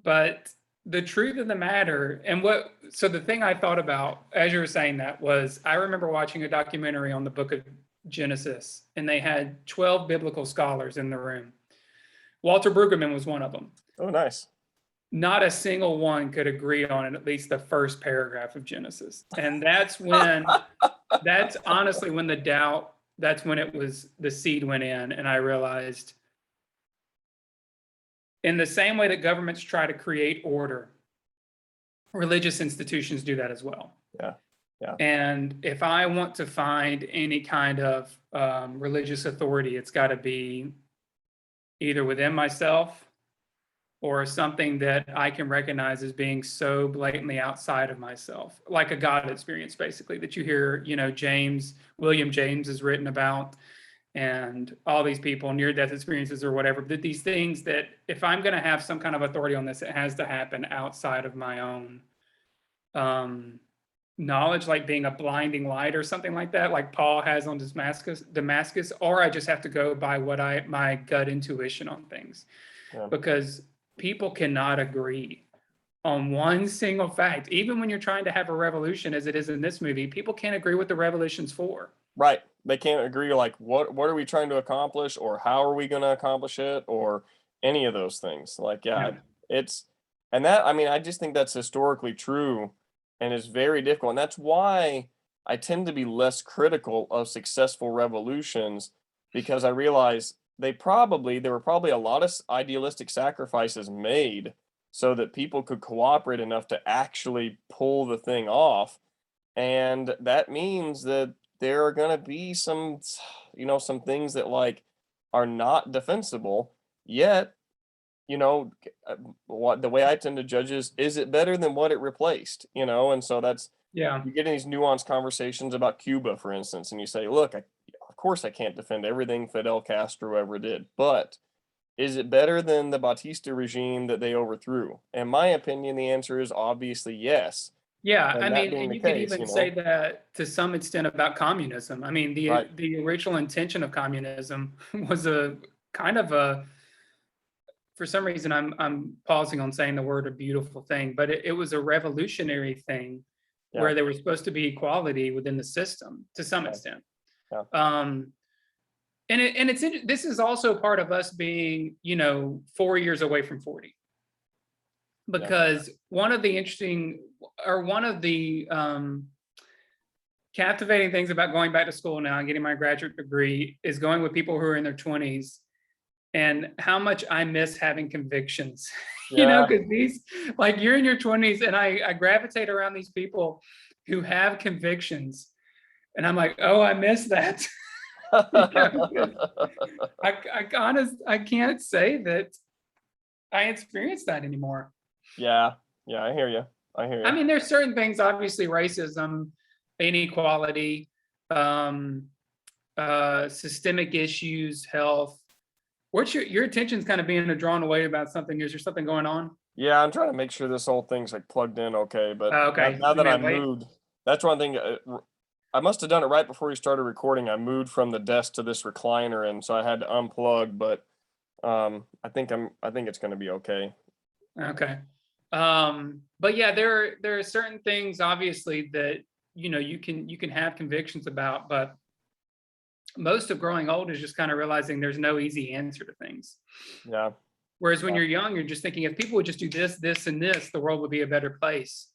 But the truth of the matter, so the thing I thought about as you were saying that was I remember watching a documentary on the book of Genesis, and they had 12 biblical scholars in the room. Walter Brueggemann was one of them. Oh, nice. Not a single one could agree on at least the first paragraph of Genesis. And that's honestly when that's when the seed went in, and I realized in the same way that governments try to create order, religious institutions do that as well. Yeah, yeah. And if I want to find any kind of religious authority, it's got to be either within myself or something that I can recognize as being so blatantly outside of myself, like a God experience, basically, that you hear, William James is written about, and all these people, near-death experiences or whatever, that these things that if I'm going to have some kind of authority on this, it has to happen outside of my own knowledge, like being a blinding light or something like that, like Paul has on Damascus, or I just have to go by my gut intuition on things, Yeah. because people cannot agree on one single fact. Even when you're trying to have a revolution, as it is in this movie, people can't agree what the revolution's for. Right. They can't agree like what are we trying to accomplish or how are we going to accomplish it or any of those things. Like yeah, Yeah. it's and that I mean I just think that's historically true and is very difficult. And that's why I tend to be less critical of successful revolutions because I realize there were probably a lot of idealistic sacrifices made so that people could cooperate enough to actually pull the thing off. And that means that there are going to be some some things that like are not defensible yet what the way I tend to judge is it better than what it replaced, and so that's Yeah. you get in these nuanced conversations about Cuba, for instance, and you say, look, of course I can't defend everything Fidel Castro ever did, but is it better than the Batista regime that they overthrew? In my opinion, the answer is obviously yes. Yeah, I And that mean, being and the you could case, even say that to some extent about communism. I mean, right. the original intention of communism was a kind of a, for some reason, I'm pausing on saying the word a beautiful thing, but it was a revolutionary thing Yeah. where there was supposed to be equality within the system to some Yeah. extent. Yeah. This is also part of us being, 4 years away from 40. Yeah. Because one of the captivating things about going back to school now and getting my graduate degree is going with people who are in their 20s and how much I miss having convictions. Yeah. Because like you're in your 20s and I gravitate around these people who have convictions. And I'm like, oh, I miss that. I can't say that I experience that anymore. Yeah. Yeah, I hear you. I hear I you. mean, there's certain things, obviously, racism, inequality, um, systemic issues, health. What's your attention's kind of being drawn away about something? Is there something going on? Yeah, I'm trying to make sure this whole thing's like plugged in okay, but Oh, now, okay, now you that may I have late. moved, that's one thing. I must have done it right before we started recording. I moved from the desk to this recliner, and so I had to unplug. But I think it's going to be okay. Okay. But yeah, there are certain things obviously that you can have convictions about, but most of growing old is just kind of realizing there's no easy answer to things. Yeah. Whereas when Yeah. you're young, you're just thinking if people would just do this, this, and this, the world would be a better place.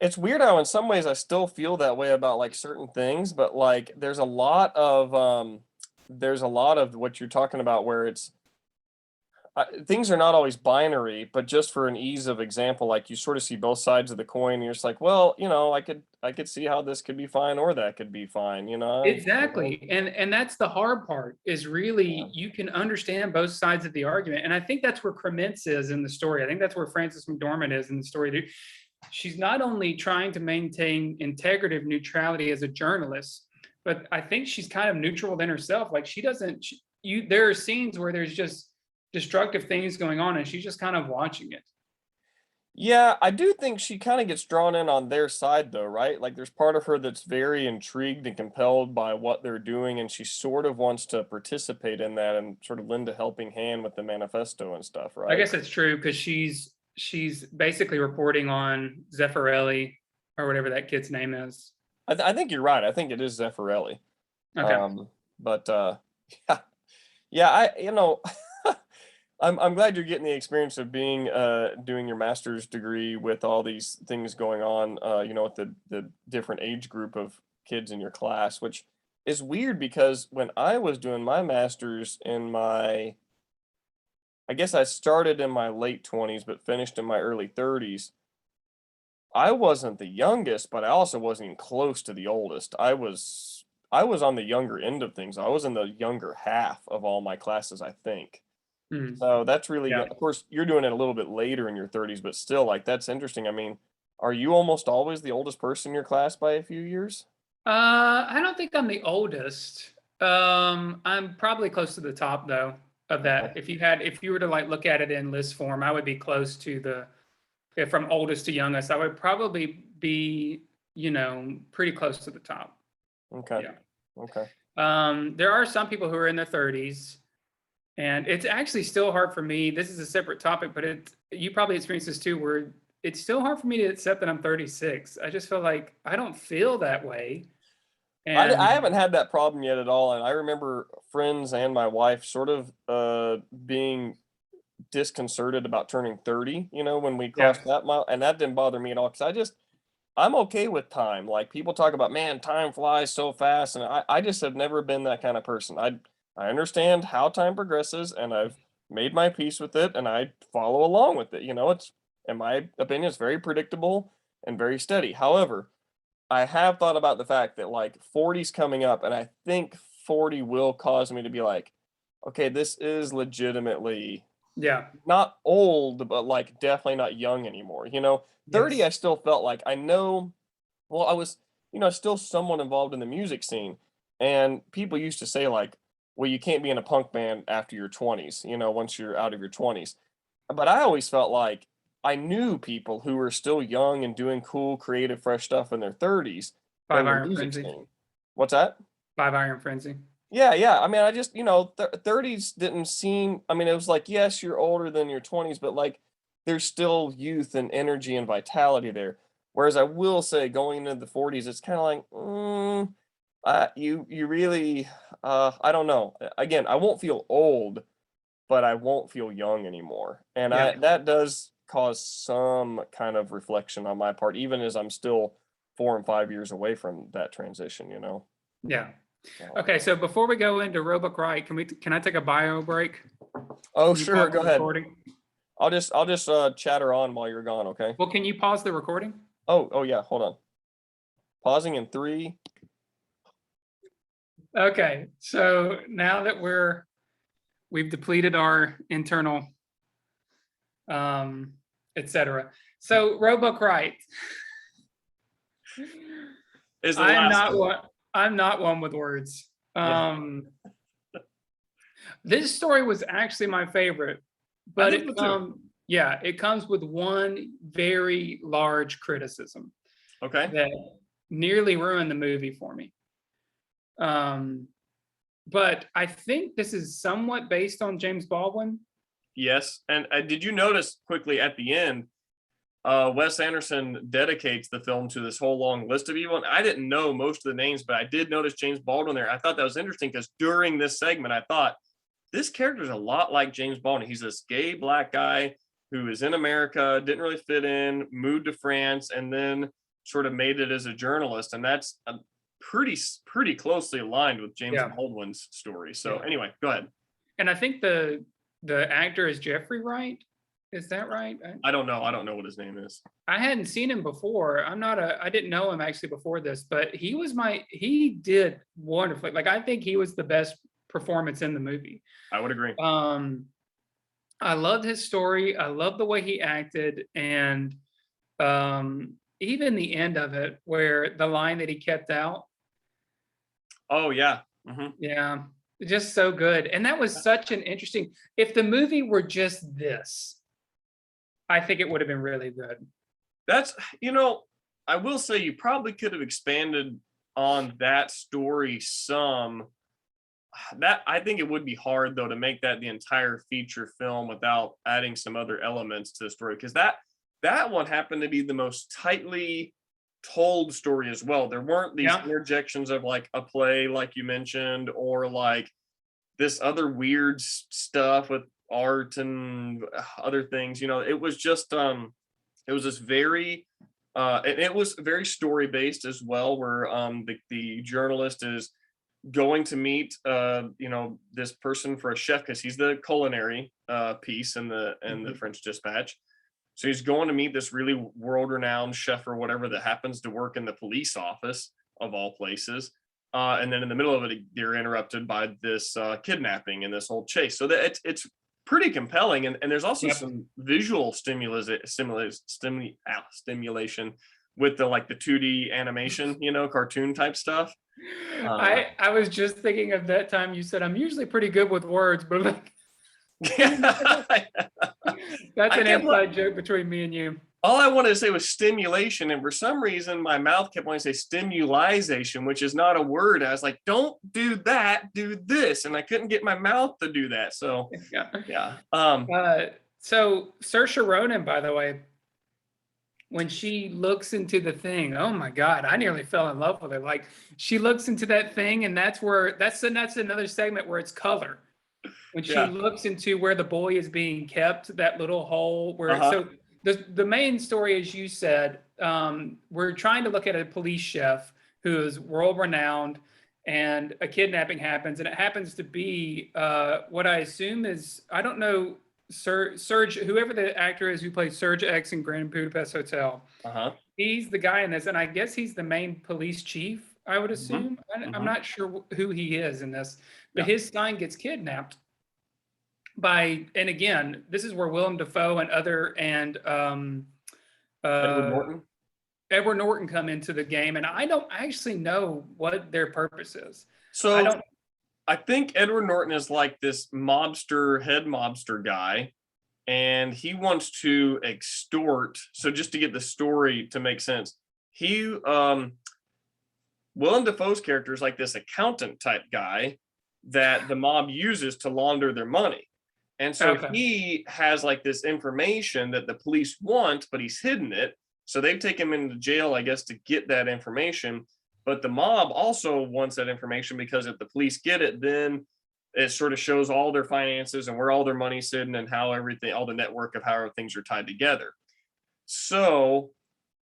It's weird how in some ways I still feel that way about like certain things, but like there's a lot of what you're talking about where it's things are not always binary, but just for an ease of example, like you sort of see both sides of the coin. And you're just like, well, I could see how this could be fine or that could be fine. Exactly. And that's the hard part is Yeah. really you can understand both sides of the argument. And I think that's where Crements is in the story. I think that's where Frances McDormand is in the story. She's not only trying to maintain integrative neutrality as a journalist, but I think she's kind of neutral within herself. Like she doesn't, there are scenes where there's just destructive things going on and she's just kind of watching it. Yeah, I do think she kind of gets drawn in on their side though, right? Like there's part of her that's very intrigued and compelled by what they're doing, and she sort of wants to participate in that and sort of lend a helping hand with the manifesto and stuff, I right? guess that's true because she's basically reporting on Zeffirelli or whatever that kid's name is. I think you're right. I think it is Zeffirelli. Okay. But yeah, yeah, I'm glad you're getting the experience of being doing your master's degree with all these things going on, with the different age group of kids in your class, which is weird because when I was doing my master's I guess I started in my late 20s but finished in my early 30s. I wasn't the youngest, but I also wasn't even close to the oldest. I was on the younger end of things. I was in the younger half of all my classes, I think. Hmm. So that's really Yeah. good. Of course, you're doing it a little bit later in your 30s, but still, like, that's interesting. I mean, are you almost always the oldest person in your class by a few years? I don't think I'm the oldest. I'm probably close to the top though of that. Okay. If you were to like look at it in list form, I would be close to if from oldest to youngest, I would probably be, pretty close to the top. Okay. Yeah. Okay. There are some people who are in their 30s, and it's actually still hard for me. This is a separate topic, but you probably experience this too, where it's still hard for me to accept that I'm 36. I just feel like I don't feel that way. I And haven't had that problem yet at all, and I remember friends and my wife sort of being disconcerted about turning 30, when we yeah, crossed that mile, and that didn't bother me at all because I'm okay with time. Like people talk about, man, time flies so fast, and I just have never been that kind of person. I understand how time progresses, and I've made my peace with it, and I follow along with it. It's, in my opinion, it's very predictable and very steady. However, I have thought about the fact that like 40's coming up, and I think 40 will cause me to be like, okay, this is legitimately yeah, not old, but like definitely not young anymore. 30, yes, I still felt like I know, well, I was, still somewhat involved in the music scene. And people used to say, like, well, you can't be in a punk band after your 20s, once you're out of your 20s. But I always felt like I knew people who were still young and doing cool, creative, fresh stuff in their 30s Five in the Iron music Frenzy, scene. What's that? 5 Iron Frenzy. Yeah, yeah. I mean, I just, 30s didn't seem, I mean, it was like, yes, you're older than your 20s, but like there's still youth and energy and vitality there. Whereas I will say going into the 40s, it's kind of like, you really, I don't know. Again, I won't feel old, but I won't feel young anymore. And Yeah, that does cause some kind of reflection on my part, even as I'm still 4 and 5 years away from that transition. yeah. So, Okay, so before we go into Roebuck Wright, can I take a bio break? oh, Can you pause sure, the go ahead. recording? I'll just chatter on while you're gone, okay? Well, can you pause the recording? Oh yeah, hold on. Pausing in 3. Okay, so now that we've depleted our internal etc. So Roebuck Wright. Is the I'm last not one. one. I'm not one with words. Yeah. This story was actually my favorite, I but think so too. it comes with one very large criticism Okay. that nearly ruined the movie for me. But I think this is somewhat based on James Baldwin. Yes. And did you notice quickly at the end, Wes Anderson dedicates the film to this whole long list of people. And I didn't know most of the names, but I did notice James Baldwin there. I thought that was interesting because during this segment, I thought this character is a lot like James Baldwin. He's this gay black guy who is in America, didn't really fit in, moved to France, and then sort of made it as a journalist. And that's pretty closely aligned with James Yeah, Baldwin's story. So yeah. anyway, go ahead. And I think the actor is Jeffrey Wright. Is that right? I don't know. I don't know what his name is. I hadn't seen him before. I didn't know him actually before this, but he did wonderfully. Like I think he was the best performance in the movie. I would agree. I loved his story. I loved the way he acted, and even the end of it, where the line that he kept out, Oh yeah. yeah, just so good. And that was such an interesting. If the movie were just this, I think it would have been really good. That's, I will say you probably could have expanded on that story some. That I think it would be hard though to make that the entire feature film without adding some other elements to the story because that one happened to be the most tightly told story as well. There weren't these Yeah, interjections of like a play like you mentioned or like this other weird stuff with art and other things. It was just it was this very and it was very story based as well where the journalist is going to meet this person for a chef because he's the culinary piece in the French Dispatch. So he's going to meet this really world renowned chef or whatever that happens to work in the police office of all places. And then in the middle of it, they're interrupted by this kidnapping and this whole chase. So that it's pretty compelling, and there's also yep. some visual stimulation with the like the 2D animation, cartoon type stuff. I was just thinking of that time you said I'm usually pretty good with words, but like, that's an inside joke between me and you. All I wanted to say was stimulation, and for some reason my mouth kept wanting to say stimulization, which is not a word. I was like, don't do that, do this, and I couldn't get my mouth to do that. So Yeah. yeah. So Saoirse Ronan, by the way, when she looks into the thing, oh my God, I nearly fell in love with it. Like she looks into that thing, and that's another segment where it's color. When she Yeah. looks into where the boy is being kept, that little hole where Uh-huh. so the main story, as you said, we're trying to look at a police chef who is world renowned, and a kidnapping happens, and it happens to be what I assume is, I don't know, Serge, whoever the actor is who plays Serge X in Grand Budapest Hotel. Uh-huh. He's the guy in this, and I guess he's the main police chief, I would Hmm. assume. I'm Hmm. not sure who he is in this, but Yeah. his son gets kidnapped by, and again, this is where Willem Dafoe and other and Edward uh, Norton. Edward Norton come into the game, and I don't actually know what their purpose is. I So don't. I think Edward Norton is like this mobster, head mobster guy, and he wants to extort. So just to get the story to make sense, he Willem Dafoe's character is like this accountant type guy that the mob uses to launder their money. And so Okay. he has like this information that the police want, but he's hidden it. So they've taken him into jail, I guess, to get that information. But the mob also wants that information because if the police get it, then it sort of shows all their finances and where all their money's sitting and how everything, all the network of how things are tied together. So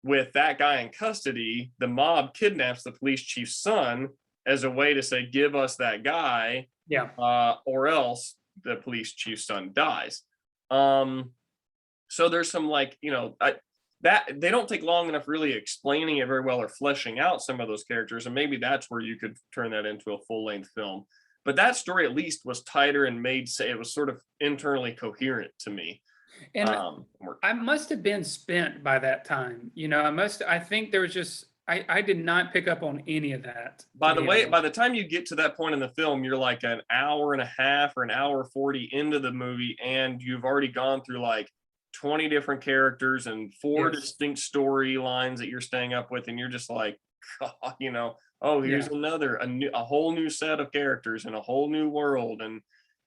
with that guy in custody, the mob kidnaps the police chief's son as a way to say, give us that guy, Yeah. or else the police chief's son dies. So there's some like, that they don't take long enough really explaining it very well or fleshing out some of those characters. And maybe that's where you could turn that into a full length film. But that story at least was tighter and made say it was sort of internally coherent to me. And More- I must have been spent by that time. I think there was just, I did not pick up on any of that, to By the be way, by honest. the time you get to that point in the film, you're like an hour and a half or an hour 40 into the movie, and you've already gone through like 20 different characters and four Yes. distinct storylines that you're staying up with, and you're just like, God, oh, here's Yeah. a whole new set of characters and a whole new world, and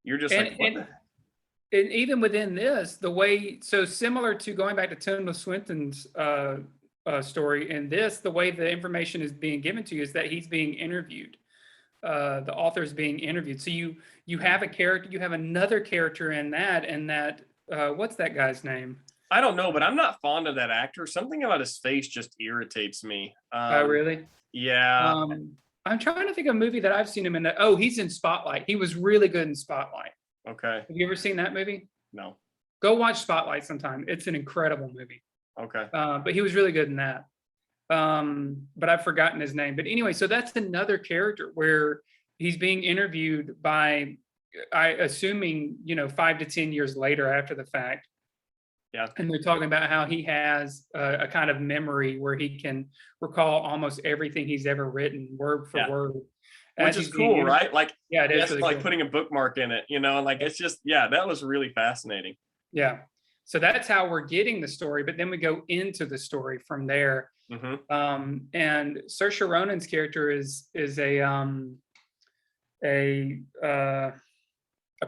you're just And like, what and the and even within this, the way, so similar to going back to Tilda Swinton's story, in this, the way the information is being given to you is that he's being interviewed. The author is being interviewed. So you have a character, you have another character in that, what's that guy's name? I don't know, but I'm not fond of that actor. Something about his face just irritates me. Oh, really? Yeah, I'm trying to think of a movie that I've seen him in. Oh, he's in Spotlight. He was really good in Spotlight. okay, Have you ever seen that movie? no, Go watch Spotlight sometime. It's an incredible movie. okay, But he was really good in that. But I've forgotten his name. But anyway, so that's another character where he's being interviewed by, assuming, 5 to 10 years later after the fact. yeah. And they're talking about how he has a kind of memory where he can recall almost everything he's ever written, word for Yeah. word. Which is cool, right? Like, Yeah, it is that's really like cool. putting a bookmark in it, and like it's just, yeah, that was really fascinating. Yeah. So that's how we're getting the story, but then we go into the story from there. Hmm. And Saoirse Ronan's character is a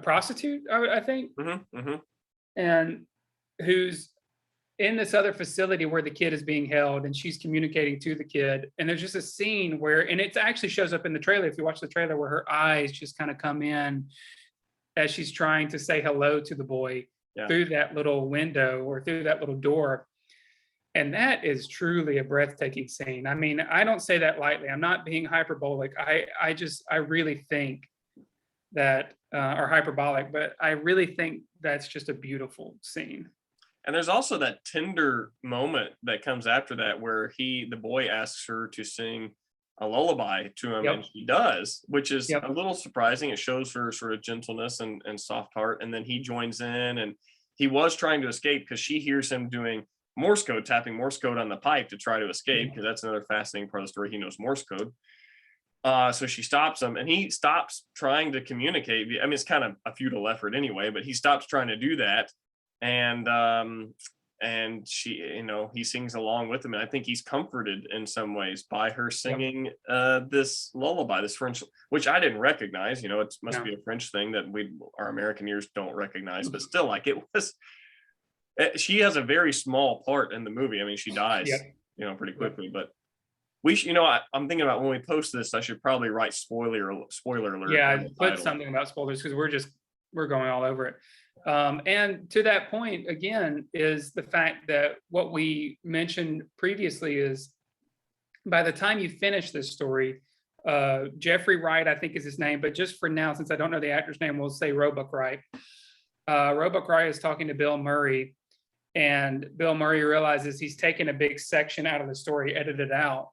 prostitute, I think, Hmm. Hmm. and who's in this other facility where the kid is being held, and she's communicating to the kid. And there's just a scene where, and it actually shows up in the trailer, if you watch the trailer, where her eyes just kind of come in as she's trying to say hello to the boy Yeah. through that little window or through that little door. And that is truly a breathtaking scene. I mean, I don't say that lightly. I'm not being hyperbolic. I really think that, or hyperbolic, but I really think that's just a beautiful scene. And there's also that tender moment that comes after that where the boy asks her to sing a lullaby to him, Yep. and she does, which is Yep. a little surprising. It shows her sort of gentleness and soft heart. And then he joins in, and he was trying to escape because she hears him doing Morse code, tapping Morse code on the pipe to try to escape, because that's another fascinating part of the story. He knows Morse code. So she stops him, and he stops trying to communicate. I mean, it's kind of a futile effort anyway, but he stops trying to do that. And she, he sings along with him. And I think he's comforted in some ways by her singing this lullaby, this French, which I didn't recognize. It must No. be a French thing that our American ears don't recognize, but still, like, it was She has a very small part in the movie. I mean, she Yep. dies, pretty Yep. quickly. But we should, I'm thinking about when we post this, I should probably write spoiler alert Yeah, in the put title. something about spoilers because we're going all over it. And to that point, again, is the fact that what we mentioned previously is by the time you finish this story, Jeffrey Wright, I think is his name, but just for now, since I don't know the actor's name, we'll say Roebuck Wright. Roebuck Wright is talking to Bill Murray, and Bill Murray realizes he's taken a big section out of the story, edited out.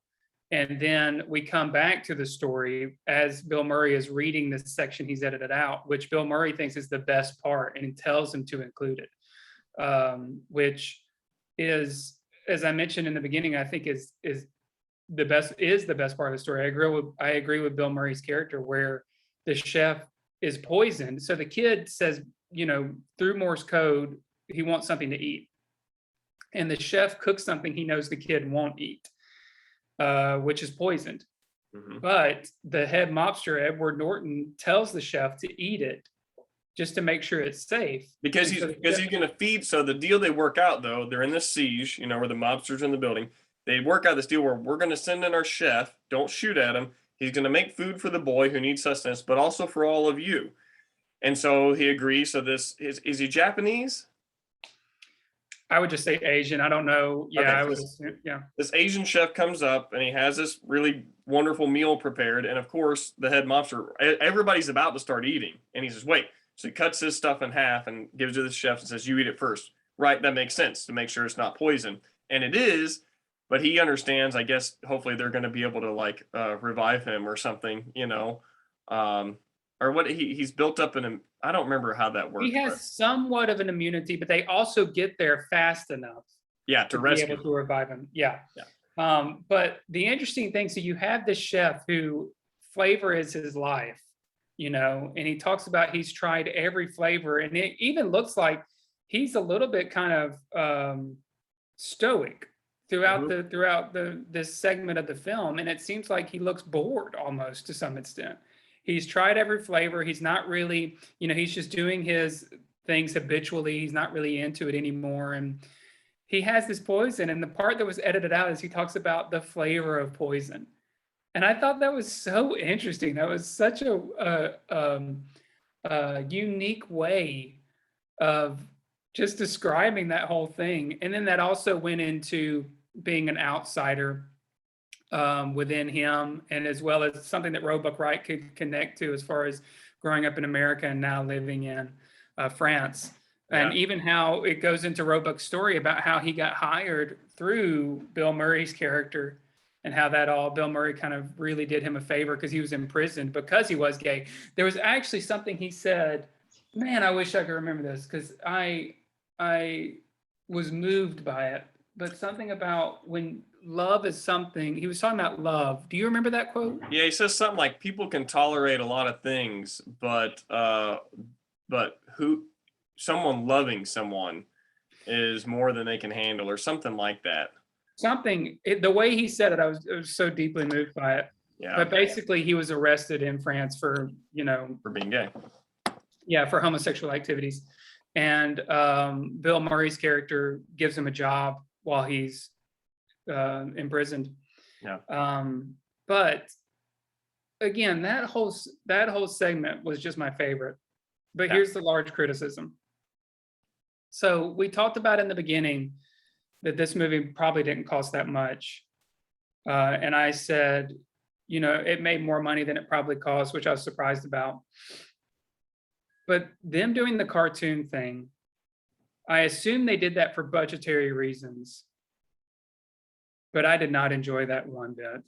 And then we come back to the story as Bill Murray is reading this section he's edited out, which Bill Murray thinks is the best part, and he tells him to include it, which is, as I mentioned in the beginning, I think is the best part of the story. I agree with Bill Murray's character where the chef is poisoned. So the kid says, through Morse code, he wants something to eat. And the chef cooks something he knows the kid won't eat, which is poisoned. Mhm. But the head mobster, Edward Norton, tells the chef to eat it just to make sure it's safe. Because And he's so the because chef- he's going to feed. So the deal they work out, though, they're in this siege, where the mobsters in the building. They work out this deal where we're going to send in our chef. Don't shoot at him. He's going to make food for the boy who needs sustenance, but also for all of you. And so he agrees. So this is he Japanese? I would just say Asian. I don't know. Yeah, Okay, I would so assume. Yeah. this Asian chef comes up and he has this really wonderful meal prepared. And of course, the head mobster, everybody's about to start eating. And he says, wait. So he cuts his stuff in half and gives it to the chef and says, you eat it first. Right? That makes sense to make sure it's not poison. And it is, but he understands, I guess, hopefully they're going to be able to revive him or something, or what he's built up in him. I don't remember how that works. He has somewhat of an immunity, but they also get there fast enough to be rescue able to revive him. Yeah. Yeah. But the interesting thing, so you have this chef who flavor is his life, and he talks about he's tried every flavor, and it even looks like he's a little bit kind of stoic throughout this segment of the film, and it seems like he looks bored almost to some extent. He's tried every flavor. He's not really, he's just doing his things habitually. He's not really into it anymore. And he has this poison. And the part that was edited out is he talks about the flavor of poison. And I thought that was so interesting. That was such a unique way of just describing that whole thing. And then that also went into being an outsider within him, and as well as something that Roebuck Wright could connect to as far as growing up in America and now living in France. And even how it goes into Roebuck's story about how he got hired through Bill Murray's character, and how Bill Murray kind of really did him a favor because he was imprisoned because he was gay. There was actually something he said, man, I wish I could remember this because I was moved by it, but something about when love is something, he was talking about love. Do you remember that quote? Yeah, he says something like people can tolerate a lot of things, but someone loving someone is more than they can handle, or something like that. The way he said it, I was so deeply moved by it. Yeah. But basically, he was arrested in France for being gay. Yeah, for homosexual activities, and Bill Murray's character gives him a job while he's imprisoned. Yeah. But again, that whole segment was just my favorite. But here's the large criticism. So we talked about in the beginning that this movie probably didn't cost that much. And I said, it made more money than it probably cost, which I was surprised about. But them doing the cartoon thing, I assume they did that for budgetary reasons. But I did not enjoy that one bit.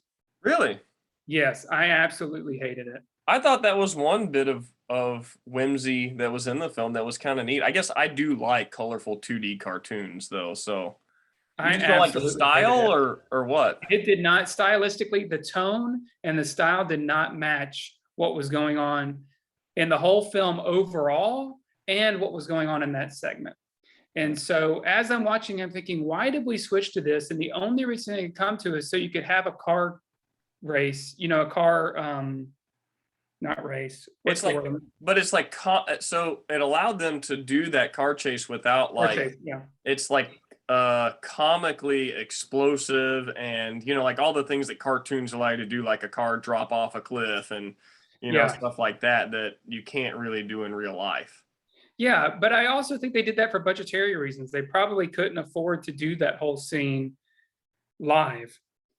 Really? Yes, I absolutely hated it. I thought that was one bit of whimsy that was in the film that was kind of neat. I guess I do like colorful 2D cartoons, though. So you just don't like the style, or what? It did not stylistically. The tone and the style did not match what was going on in the whole film overall, and what was going on in that segment. And so as I'm watching, I'm thinking, why did we switch to this? And the only reason it come to is so you could have a car race, a car not race. What's It's the like, word? but it's like, so it allowed them to do that car chase without Car like, chase, yeah. it's like comically explosive, and like all the things that cartoons allow you to do, like a car drop off a cliff, and Yeah. stuff like that that you can't really do in real life. Yeah, but I also think they did that for budgetary reasons. They probably couldn't afford to do that whole scene live.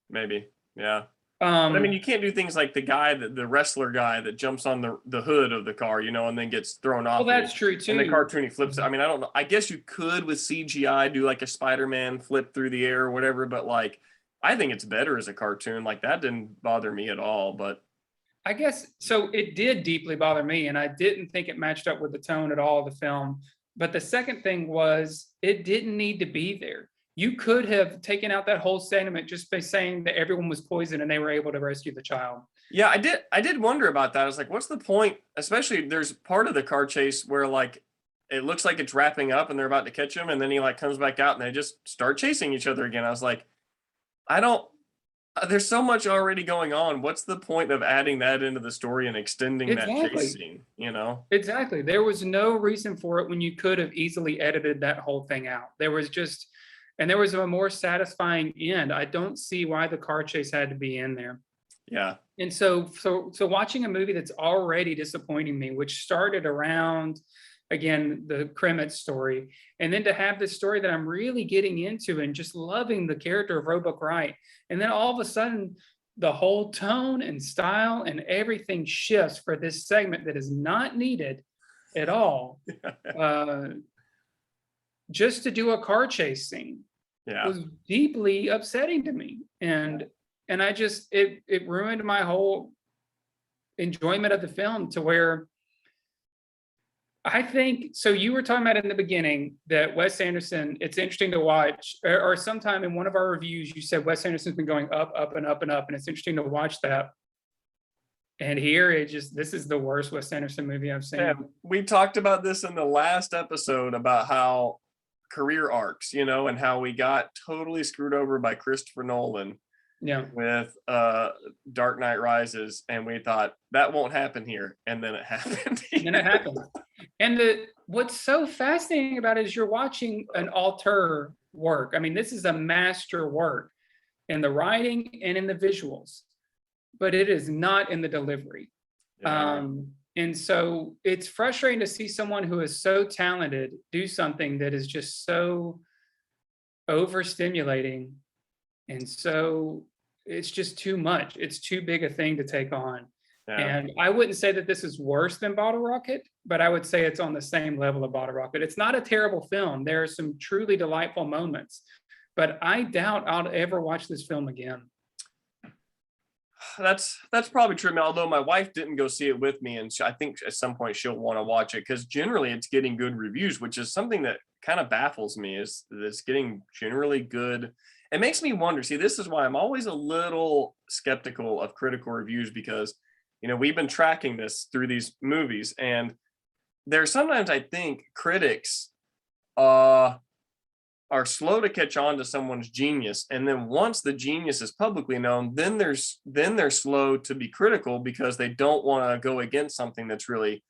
Maybe, yeah. But I mean, Um, you can't do things like the wrestler guy that jumps on the hood of the car, and then gets thrown well, off, and that's true in the too. cartoon he flips it. I mean, I don't know. I guess you could with CGI do like a Spider-Man flip through the air or whatever, but like I think it's better as a cartoon. Like that didn't bother me at all. But I guess so. It did deeply bother me, and I didn't think it matched up with the tone at all of the film. But the second thing was, it didn't need to be there. You could have taken out that whole segment just by saying that everyone was poisoned and they were able to rescue the child. yeah, I did wonder about that. I was like, what's the point? Especially there's part of the car chase where like it looks like it's wrapping up and they're about to catch him, and then he like comes back out and they just start chasing each other again. I was like, I don't. There's so much already going on. What's the point of adding that into the story and extending that chase Exactly. scene? You know? Exactly. There was no reason for it when you could have easily edited that whole thing out. There was just, and there was a more satisfying end. I don't see why the car chase had to be in there. Yeah. And so watching a movie that's already disappointing me, which started around, again, the Kremitz story, and then to have this story that I'm really getting into and just loving the character of Roebuck Wright, and then all of a sudden the whole tone and style and everything shifts for this segment that is not needed at all, just to do a car chase scene Yeah. was deeply upsetting to me. And I just, it ruined my whole enjoyment of the film, to where I think, so you were talking about in the beginning that Wes Anderson, it's interesting to watch, or sometime in one of our reviews, you said Wes Anderson's been going up, up, and up, and up, and it's interesting to watch that. And here it just, this is the worst Wes Anderson movie I've seen. Yeah. We talked about this in the last episode about how career arcs, and how we got totally screwed over by Christopher Nolan Yeah. with Dark Knight Rises, and we thought that won't happen here, and then it happened. And then it happened. And what's so fascinating about it is you're watching an auteur work. I mean, this is a master work in the writing and in the visuals, but it is not in the delivery. Yeah. And so it's frustrating to see someone who is so talented do something that is just so overstimulating, and so it's just too much. It's too big a thing to take on. Yeah. And I wouldn't say that this is worse than Bottle Rocket, but I would say it's on the same level of Bottle Rocket. It's not a terrible film. There are some truly delightful moments, but I doubt I'll ever watch this film again. That's probably true. Although my wife didn't go see it with me, and I think at some point she'll want to watch it, because generally it's getting good reviews, which is something that kind of baffles me. Is that it's getting generally good. It makes me wonder. See, this is why I'm always a little skeptical of critical reviews, because we've been tracking this through these movies, and there's sometimes I think critics are slow to catch on to someone's genius, and then once the genius is publicly known, then they're slow to be critical, because they don't want to go against something that's really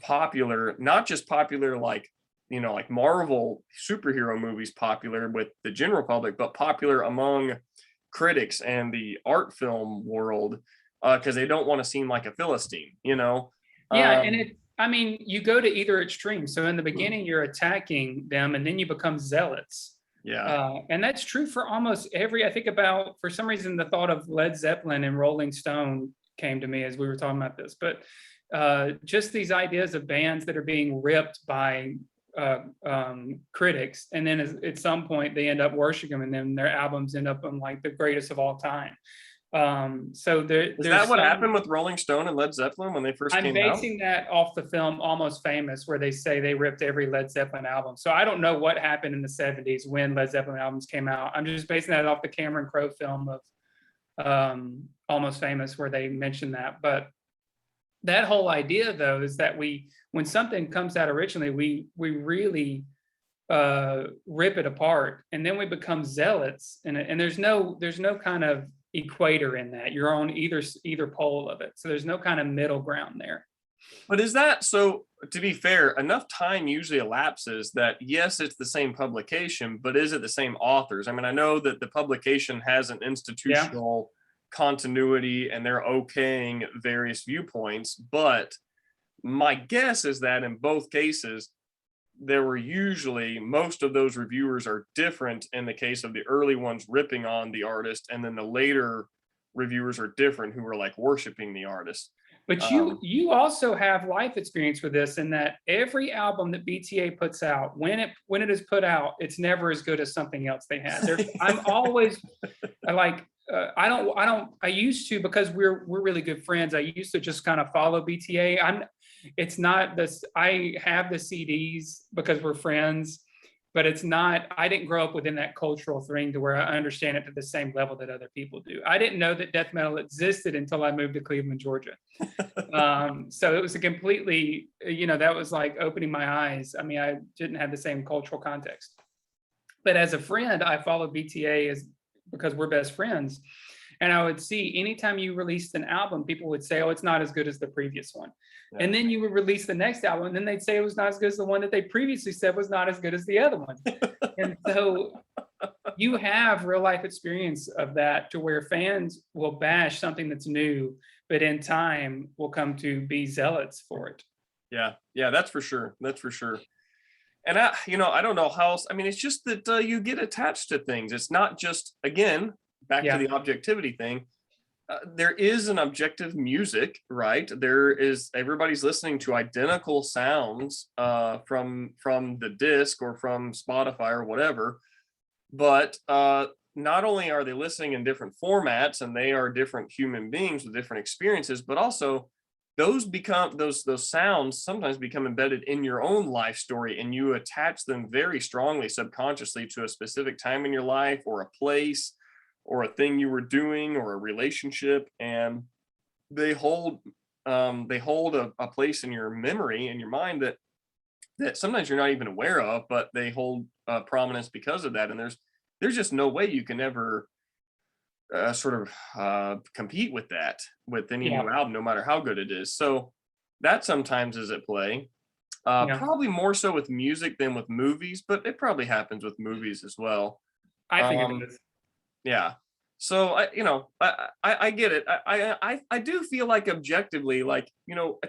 popular, not just popular like like Marvel superhero movies popular with the general public, but popular among critics and the art film world, because they don't want to seem like a Philistine. Yeah, and I mean, you go to either extreme. So in the beginning, you're attacking them, and then you become zealots. Yeah. And that's true for almost every, I think about, for some reason, the thought of Led Zeppelin and Rolling Stone came to me as we were talking about this. But just these ideas of bands that are being ripped by critics, and then at some point they end up worshiping them, and then their albums end up on like the greatest of all time. So there's that what happened with Rolling Stone and Led Zeppelin when they first came out? I'm basing that off the film Almost Famous, where they say they ripped every Led Zeppelin album. So I don't know what happened in the 70s when Led Zeppelin albums came out. I'm just basing that off the Cameron Crowe film of Almost Famous, where they mentioned that. But that whole idea, though, is that when something comes out originally, we really rip it apart, and then we become zealots, and there's no kind of equator in that. You're on either pole of it. So there's no kind of middle ground there. But is that so? To be fair, enough time usually elapses that yes, it's the same publication, but is it the same authors? I mean, I know that the publication has an Yeah. institutional continuity and they're okaying various viewpoints, but my guess is that in both cases, there were usually most of those reviewers are different in the case of the early ones ripping on the artist, and then the later reviewers are different who are like worshiping the artist. But you also have life experience with this in that every album that BTA puts out, when it is put out, it's never as good as something else they had. I'm always like I used to, because we're really good friends. I used to just kind of follow BTA. It's not this. I have the CDs because we're friends, but it's not. I didn't grow up within that cultural thing to where I understand it to the same level that other people do. I didn't know that death metal existed until I moved to Cleveland, Georgia. So it was a completely, that was like opening my eyes. I mean, I didn't have the same cultural context, but as a friend, I followed BTA because we're best friends. And I would see anytime you released an album, people would say, oh, it's not as good as the previous one. Yeah. And then you would release the next album, and then they'd say it was not as good as the one that they previously said was not as good as the other one. And so you have real life experience of that, to where fans will bash something that's new, but in time will come to be zealots for it. Yeah, that's for sure. That's for sure. And I don't know how else. I mean, it's just that you get attached to things. It's not just, again, back to the objectivity thing. There is an objective music, right? There is, everybody's listening to identical sounds from the disc or from Spotify or whatever. But not only are they listening in different formats, and they are different human beings with different experiences, but also those sounds sometimes become embedded in your own life story, and you attach them very strongly subconsciously to a specific time in your life, or a place, or a thing you were doing, or a relationship, and they hold a place in your memory, in your mind, that sometimes you're not even aware of, but they hold prominence because of that. And there's just no way you can ever compete with that with any new album, no matter how good it is. So that sometimes is at play. Probably more so with music than with movies, but it probably happens with movies as well. I think it is. Yeah. So I get it. I do feel like objectively, like, I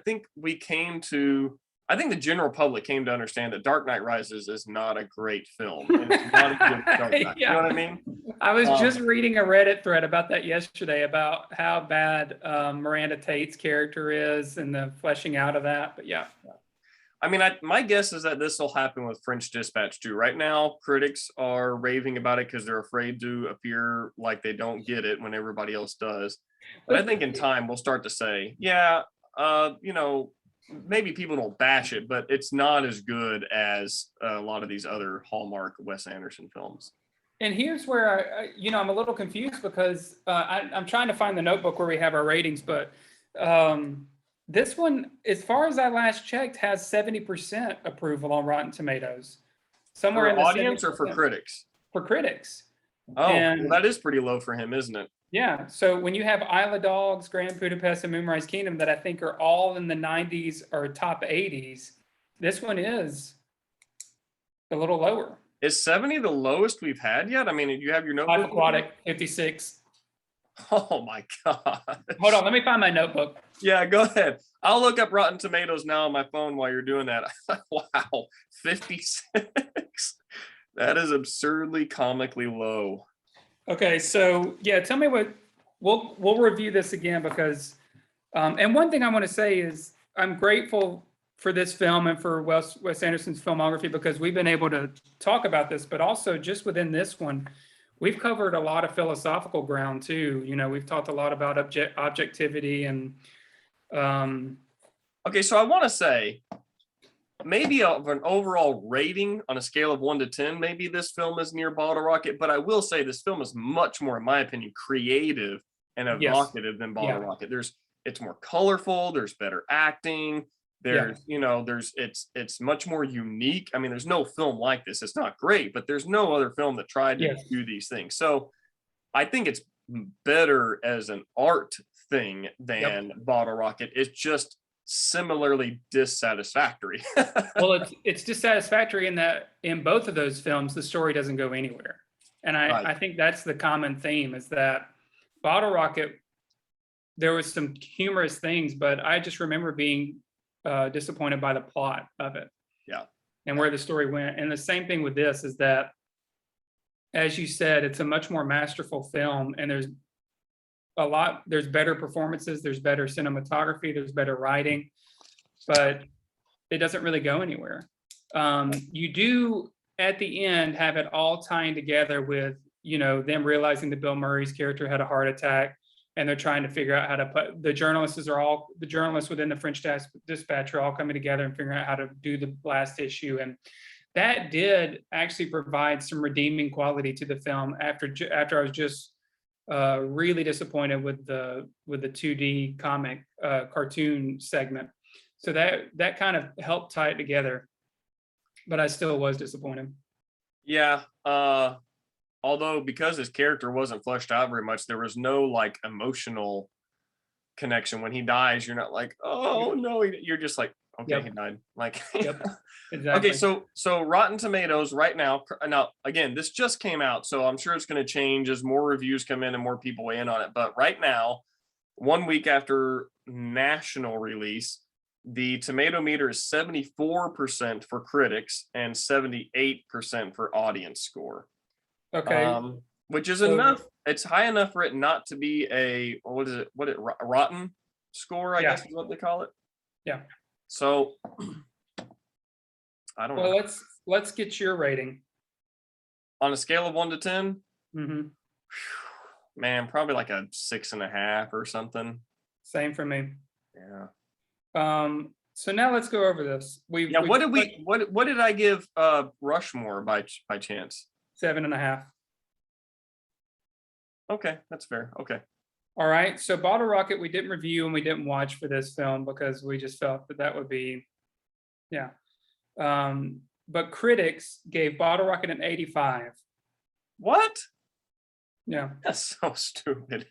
think the general public came to understand that Dark Knight Rises is not a great film. It's not a good Dark Knight. You know what I mean? I was just reading a Reddit thread about that yesterday, about how bad Miranda Tate's character is and the fleshing out of that. But yeah. I mean, my guess is that this will happen with French Dispatch too. Right now, critics are raving about it because they're afraid to appear like they don't get it when everybody else does. But I think in time we'll start to say, maybe people don't bash it, but it's not as good as a lot of these other Hallmark Wes Anderson films. And here's where I'm a little confused, because I'm trying to find the notebook where we have our ratings, but this one, as far as I last checked, has 70% approval on Rotten Tomatoes. Somewhere in the audience, or for critics? For critics. Oh, well, that is pretty low for him, isn't it? Yeah. So when you have Isle of Dogs, Grand Budapest, and Moonrise Kingdom, that I think are all in the 90s or top 80s, this one is a little lower. Is 70 the lowest we've had yet? I mean, you have your notebook? Life Aquatic, 56. Oh my God. Hold on, let me find my notebook. Yeah, go ahead. I'll look up Rotten Tomatoes now on my phone while you're doing that. Wow, 56. That is absurdly comically low. Okay, so yeah, tell me what we'll review this again, because and one thing I want to say is I'm grateful for this film and for Wes Anderson's filmography, because we've been able to talk about this, but also just within this one, we've covered a lot of philosophical ground too. We've talked a lot about objectivity and okay, so I want to say, maybe of an overall rating on a scale of 1 to 10, maybe this film is near Bottle Rocket, but I will say this film is much more, in my opinion, creative and evocative than Bottle Rocket. It's more colorful, there's better acting, it's much more unique. I mean, there's no film like this. It's not great, but there's no other film that tried to do these things. So I think it's better as an art thing than Bottle Rocket. It's just similarly dissatisfactory. Well, it's dissatisfactory in that in both of those films, the story doesn't go anywhere. And Right. I think that's the common theme is that Bottle Rocket, there was some humorous things, but I just remember being disappointed by the plot of it. Yeah. And where the story went. And the same thing with this is that, as you said, it's a much more masterful film, and there's better performances, there's better cinematography, there's better writing, but it doesn't really go anywhere. You do at the end have it all tying together with, them realizing that Bill Murray's character had a heart attack, and they're trying to figure out how to put the journalists within the French Dispatch are all coming together and figuring out how to do the last issue. And that did actually provide some redeeming quality to the film after I was just really disappointed with the 2D comic cartoon segment. So that kind of helped tie it together, but I still was disappointed. Yeah. Although because his character wasn't fleshed out very much, there was no like emotional connection. When he dies, you're not like, oh no, you're just like, okay, he died. Like, Yep, exactly. Okay, so Rotten Tomatoes right now. Now again, this just came out, so I'm sure it's going to change as more reviews come in and more people weigh in on it. But right now, 1 week after national release, the tomato meter is 74% for critics and 78% for audience score. Okay. Which is enough. It's high enough for it not to be a rotten score, I guess is what they call it. Yeah. So I don't know. Well, let's get your rating On a scale of 1 to 10. Mm-hmm. Man, probably like a 6.5 or something. Same for me. Yeah. So now let's go over this. What did I give Rushmore by chance? 7.5. Okay, that's fair. Okay. All right. So Bottle Rocket, we didn't review and we didn't watch for this film because we just felt that would be, yeah. But critics gave Bottle Rocket an 85. What? Yeah. That's so stupid.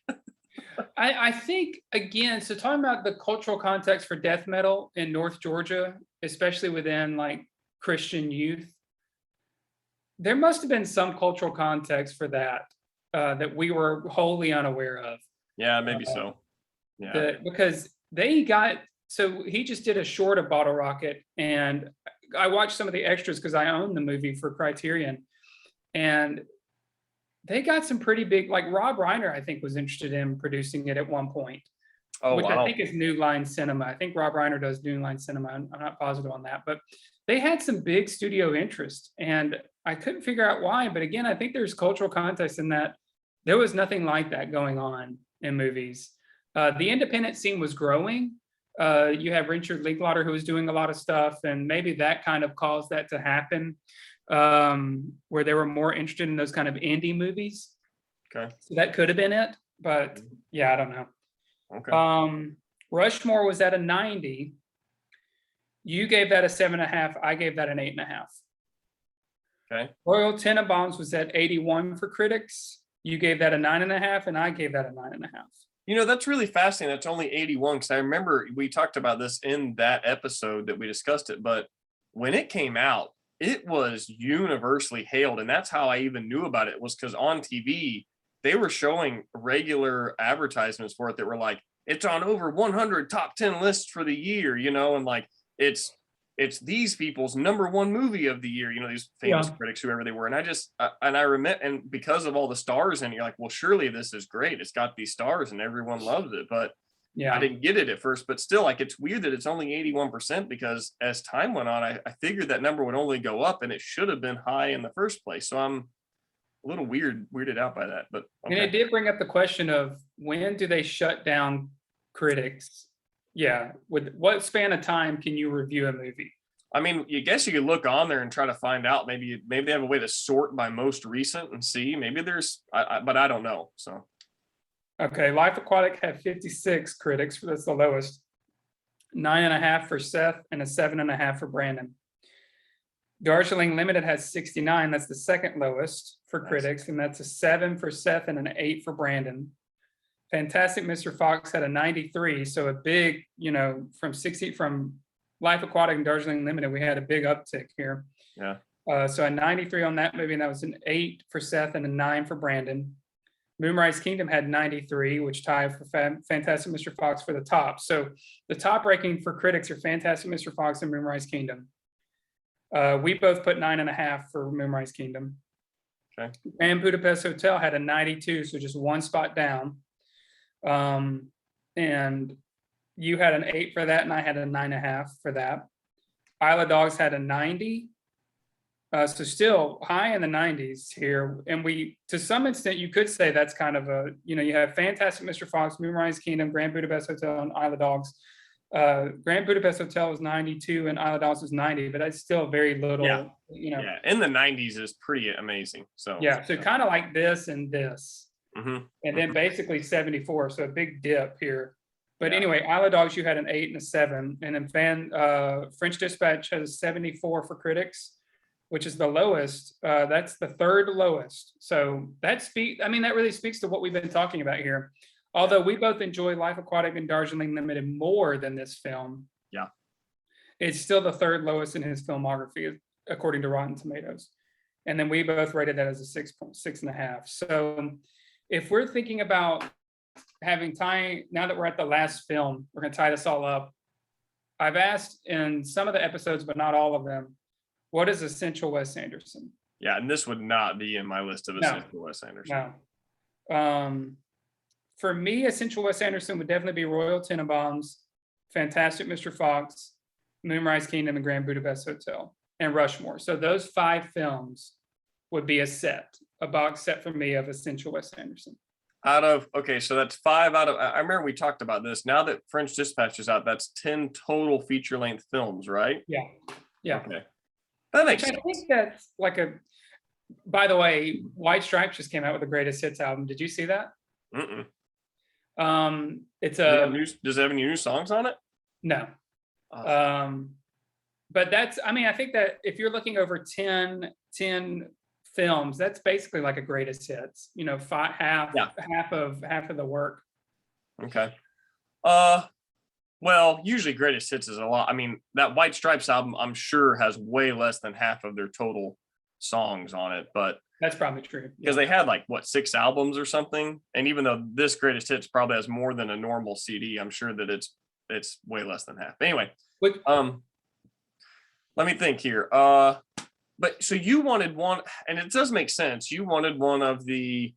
I think, again, so talking about the cultural context for death metal in North Georgia, especially within like Christian youth, there must have been some cultural context for that that we were wholly unaware of. Yeah, maybe so. Yeah. Because he just did a short of Bottle Rocket, and I watched some of the extras because I own the movie for Criterion, and they got some pretty big, like Rob Reiner, I think, was interested in producing it at one point. Oh, which wow. I think is New Line Cinema. I think Rob Reiner does New Line Cinema. I'm not positive on that, but they had some big studio interest, and I couldn't figure out why. But again, I think there's cultural context in that there was nothing like that going on in movies. The independent scene was growing. You have Richard Linklater, who was doing a lot of stuff, and maybe that kind of caused that to happen, where they were more interested in those kind of indie movies. Okay. So that could have been it, but yeah, I don't know. Okay. Rushmore was at a 90. You gave that a 7.5. I gave that an 8.5. Okay. Royal Tenenbaums was at 81 for critics. You gave that a 9.5, and I gave that a 9.5. That's really fascinating. That's only 81 because I remember we talked about this in that episode that we discussed it. But when it came out, it was universally hailed, and that's how I even knew about it, was because on TV they were showing regular advertisements for it that were like, it's on over 100 top 10 lists for the year, and like it's these people's #1 movie of the year, these famous critics, whoever they were. And I remember, and because of all the stars in it, you're like, well, surely this is great. It's got these stars and everyone loves it. But I didn't get it at first, but still, like, it's weird that it's only 81% because as time went on, I figured that number would only go up, and it should have been high in the first place. So I'm a little weirded out by that, but okay. And it did bring up the question of, when do they shut down critics? Yeah, with what span of time can you review a movie? I mean, you guess you could look on there and try to find out. Maybe they have a way to sort by most recent and see. Maybe there's, but I don't know. So, okay, Life Aquatic had 56 critics. That's the lowest. 9.5 for Seth and a 7.5 for Brandon. Darjeeling Limited has 69. That's the second lowest for Nice. critics, and that's a 7 for Seth and an 8 for Brandon. Fantastic Mr. Fox had a 93, so a big, from Life Aquatic and Darjeeling Limited, we had a big uptick here. Yeah. So a 93 on that movie, and that was an 8 for Seth and a 9 for Brandon. Moonrise Kingdom had 93, which tied for Fantastic Mr. Fox for the top. So the top ranking for critics are Fantastic Mr. Fox and Moonrise Kingdom. We both put 9.5 for Moonrise Kingdom. Okay. Grand Budapest Hotel had a 92, so just one spot down. And you had an 8 for that, and I had a 9.5 for that. Isle of Dogs had a 90. So still high in the 90s here. And to some extent, you could say that's kind of you have Fantastic Mr. Fox, Moonrise Kingdom, Grand Budapest Hotel, and Isle of Dogs. Grand Budapest Hotel was 92 and Isle of Dogs was 90, but that's still very little, Yeah, in the 90s is pretty amazing. So kind of like this and this. Mm-hmm. And then basically 74, so a big dip here. But anyway, Isle of Dogs, you had an 8 and a 7. And then French Dispatch has a 74 for critics, which is the lowest. That's the third lowest. So that really speaks to what we've been talking about here. Although we both enjoy Life Aquatic and Darjeeling Limited more than this film. Yeah. It's still the third lowest in his filmography, according to Rotten Tomatoes. And then we both rated that as a 6.5. So if we're thinking about now that we're at the last film, we're going to tie this all up. I've asked in some of the episodes, but not all of them, what is essential Wes Anderson? Yeah, and this would not be in my list of essential Wes Anderson. No. For me, essential Wes Anderson would definitely be Royal Tenenbaums, Fantastic Mr. Fox, Moonrise Kingdom, and Grand Budapest Hotel, and Rushmore. So those 5 films would be a box set for me of essential Wes Anderson. So that's 5 out of, I remember we talked about this. Now that French Dispatch is out, that's 10 total feature-length films, right? Yeah. Okay. That makes sense. I think that's by the way, White Stripes just came out with the Greatest Hits album. Did you see that? Mm-mm. Does it have any new songs on it? No. But I think that if you're looking over 10 films, that's basically like a Greatest Hits, half of the work. Okay. Well, usually Greatest Hits is a lot. I mean, that White Stripes album, I'm sure, has way less than half of their total songs on it, but that's probably true. Because they had 6 albums or something. And even though this Greatest Hits probably has more than a normal CD, I'm sure that it's way less than half. Anyway, let me think here. But so you wanted one, and it does make sense. You wanted one of the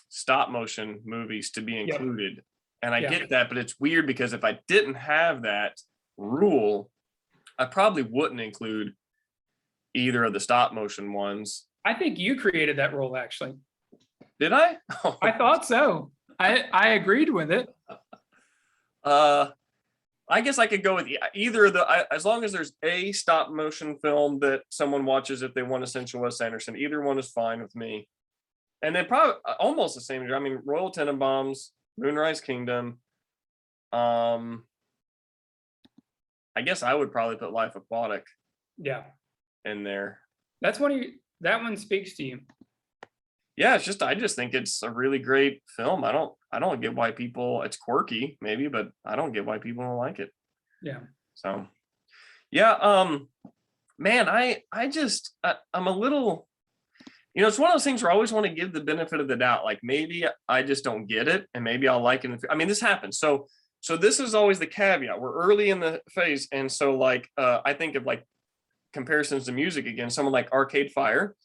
stop motion movies to be included. And I get that, but it's weird because if I didn't have that rule, I probably wouldn't include either of the stop motion ones. I think you created that rule, actually. Did I? I thought so. I agreed with it. I guess I could go with either of as long as there's a stop motion film that someone watches if they want essential Wes Anderson. Either one is fine with me. And then probably almost the same. I mean, Royal Tenenbaums, Moonrise Kingdom. I guess I would probably put Life Aquatic. Yeah. In there. That one speaks to you. Yeah, I just think it's a really great film. I don't get why it's quirky maybe, but I don't get why people don't like it. Yeah. So yeah, man, I'm a little, it's one of those things where I always want to give the benefit of the doubt. Like maybe I just don't get it and maybe I'll like it. I mean, this happens. So this is always the caveat. We're early in the phase. And so I think of comparisons to music again, someone like Arcade Fire.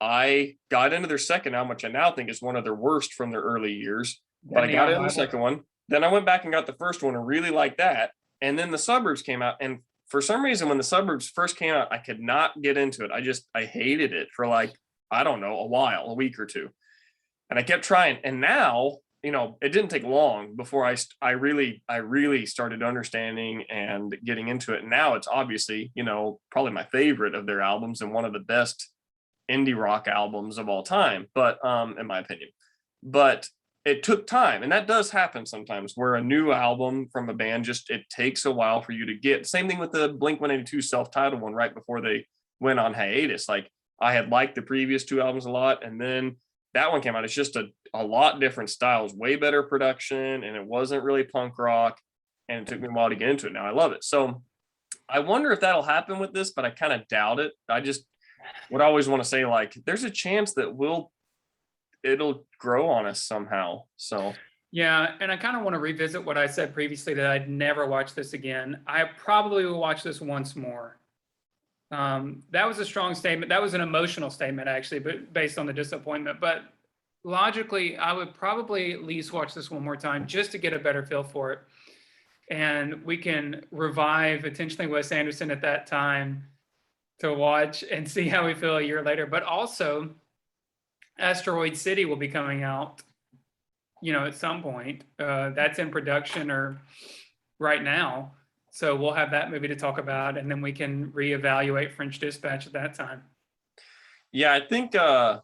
I got into their second album, which I now think is one of their worst from their early years, but I got into the second one. Then I went back and got the first one and really liked that. And then The Suburbs came out. And for some reason, when The Suburbs first came out, I could not get into it. I hated it for I don't know, a week or two. And I kept trying. And now, it didn't take long before I really started understanding and getting into it. And now it's obviously, probably my favorite of their albums and one of the best indie rock albums of all time, but in my opinion. But it took time, and that does happen sometimes where a new album from a band just it takes a while for you to get. Same thing with the Blink-182 self-titled one right before they went on hiatus. Like I had liked the previous two albums a lot, and then that one came out. It's just a lot different styles, way better production, and it wasn't really punk rock, and it took me a while to get into it. Now I love it. So I wonder if that'll happen with this, but I kind of doubt it. I just would always want to say like there's a chance that it'll grow on us somehow. So Yeah, and I kind of want to revisit what I said previously that I'd never watch this again. I probably will watch this once more. That was a strong statement. That was an emotional statement, actually, but based on the disappointment. But logically, I would probably at least watch this one more time just to get a better feel for it. And we can revive intentionally Wes Anderson at that time to watch and see how we feel a year later. But also, Asteroid City will be coming out, at some point. That's in production or right now. So we'll have that movie to talk about, and then we can reevaluate French Dispatch at that time. yeah, I think I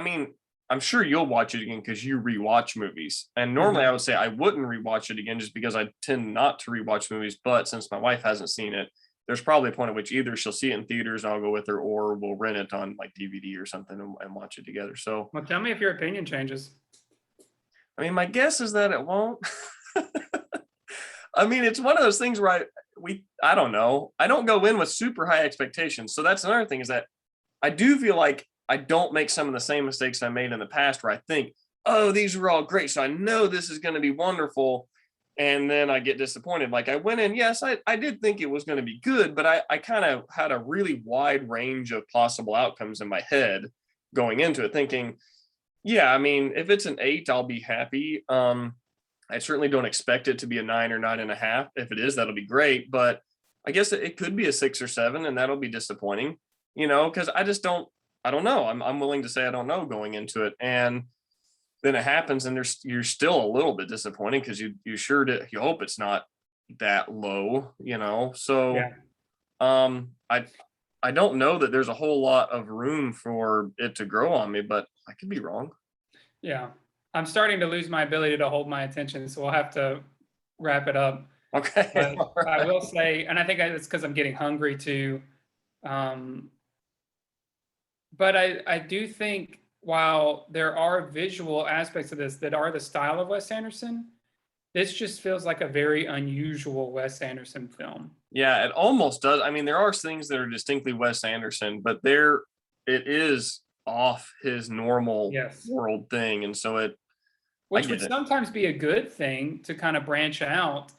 mean, I'm sure you'll watch it again because you rewatch movies. And normally I would say I wouldn't rewatch it again just because I tend not to rewatch movies. But since my wife hasn't seen it, there's probably a point at which either she'll see it in theaters and I'll go with her, or we'll rent it on like DVD or something and watch it together. So, Well, tell me if your opinion changes. I mean, my guess is that it won't. I mean, it's one of those things where I don't know. I don't go in with super high expectations. So that's another thing is that I do feel like I don't make some of the same mistakes I made in the past where I think, oh, these were all great. So I know this is going to be wonderful. And then I get disappointed. Like I went in, yes, I did think it was going to be good, but I kind of had a really wide range of possible outcomes in my head going into it, thinking, yeah, I mean, if it's an 8, I'll be happy. I certainly don't expect it to be a 9 or 9.5. If it is, that'll be great. But I guess it could be a 6 or 7, and that'll be disappointing, because I don't know. I'm willing to say I don't know going into it. And then it happens and you're still a little bit disappointed because you hope it's not that low, So Yeah. I don't know that there's a whole lot of room for it to grow on me, but I could be wrong. Yeah. I'm starting to lose my ability to hold my attention, so we'll have to wrap it up. Okay. But I will say, and I think it's because I'm getting hungry too. But I do think while there are visual aspects of this that are the style of Wes Anderson, this just feels like a very unusual Wes Anderson film. Yeah, it almost does. I mean, there are things that are distinctly Wes Anderson, but it is off his normal world thing. And so which would sometimes be a good thing to kind of branch out.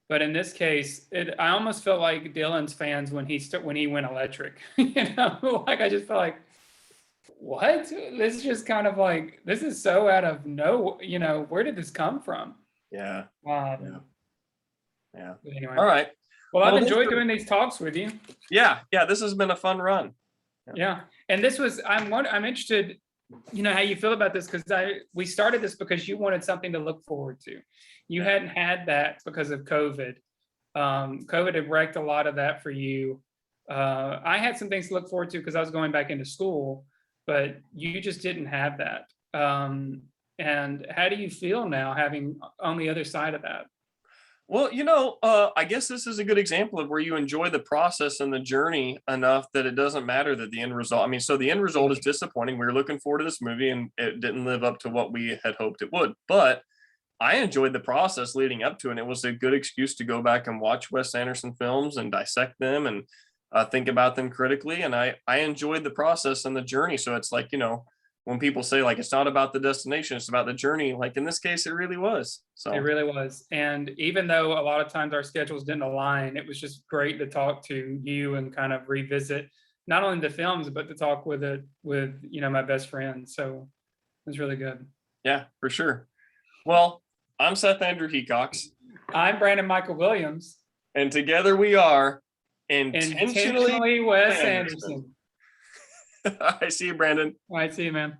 But in this case, I almost felt like Dylan's fans when he went electric. Like I just felt like, what? This is just kind of like, this is so out of where did this come from? Yeah. Yeah. Anyway. All right. Well, I've enjoyed doing these talks with you. Yeah. This has been a fun run. Yeah. And I'm interested, how you feel about this, because we started this because you wanted something to look forward to. You hadn't had that because of COVID. COVID had wrecked a lot of that for you. I had some things to look forward to because I was going back into school, but you just didn't have that. And how do you feel now having on the other side of that? Well, I guess this is a good example of where you enjoy the process and the journey enough that it doesn't matter that the end result. I mean, so the end result is disappointing. We were looking forward to this movie and it didn't live up to what we had hoped it would. But I enjoyed the process leading up to it. And it was a good excuse to go back and watch Wes Anderson films and dissect them and think about them critically. And I enjoyed the process and the journey. So it's like, when people say like, it's not about the destination, it's about the journey. Like in this case, it really was. So it really was. And even though a lot of times our schedules didn't align, it was just great to talk to you and kind of revisit not only the films, but to talk with my best friend. So it was really good. Yeah, for sure. Well, I'm Seth Andrew Hecox. I'm Brandon Michael Williams. And together we are Intentionally Wes Anderson. I see you, Brandon. All right, see you, man.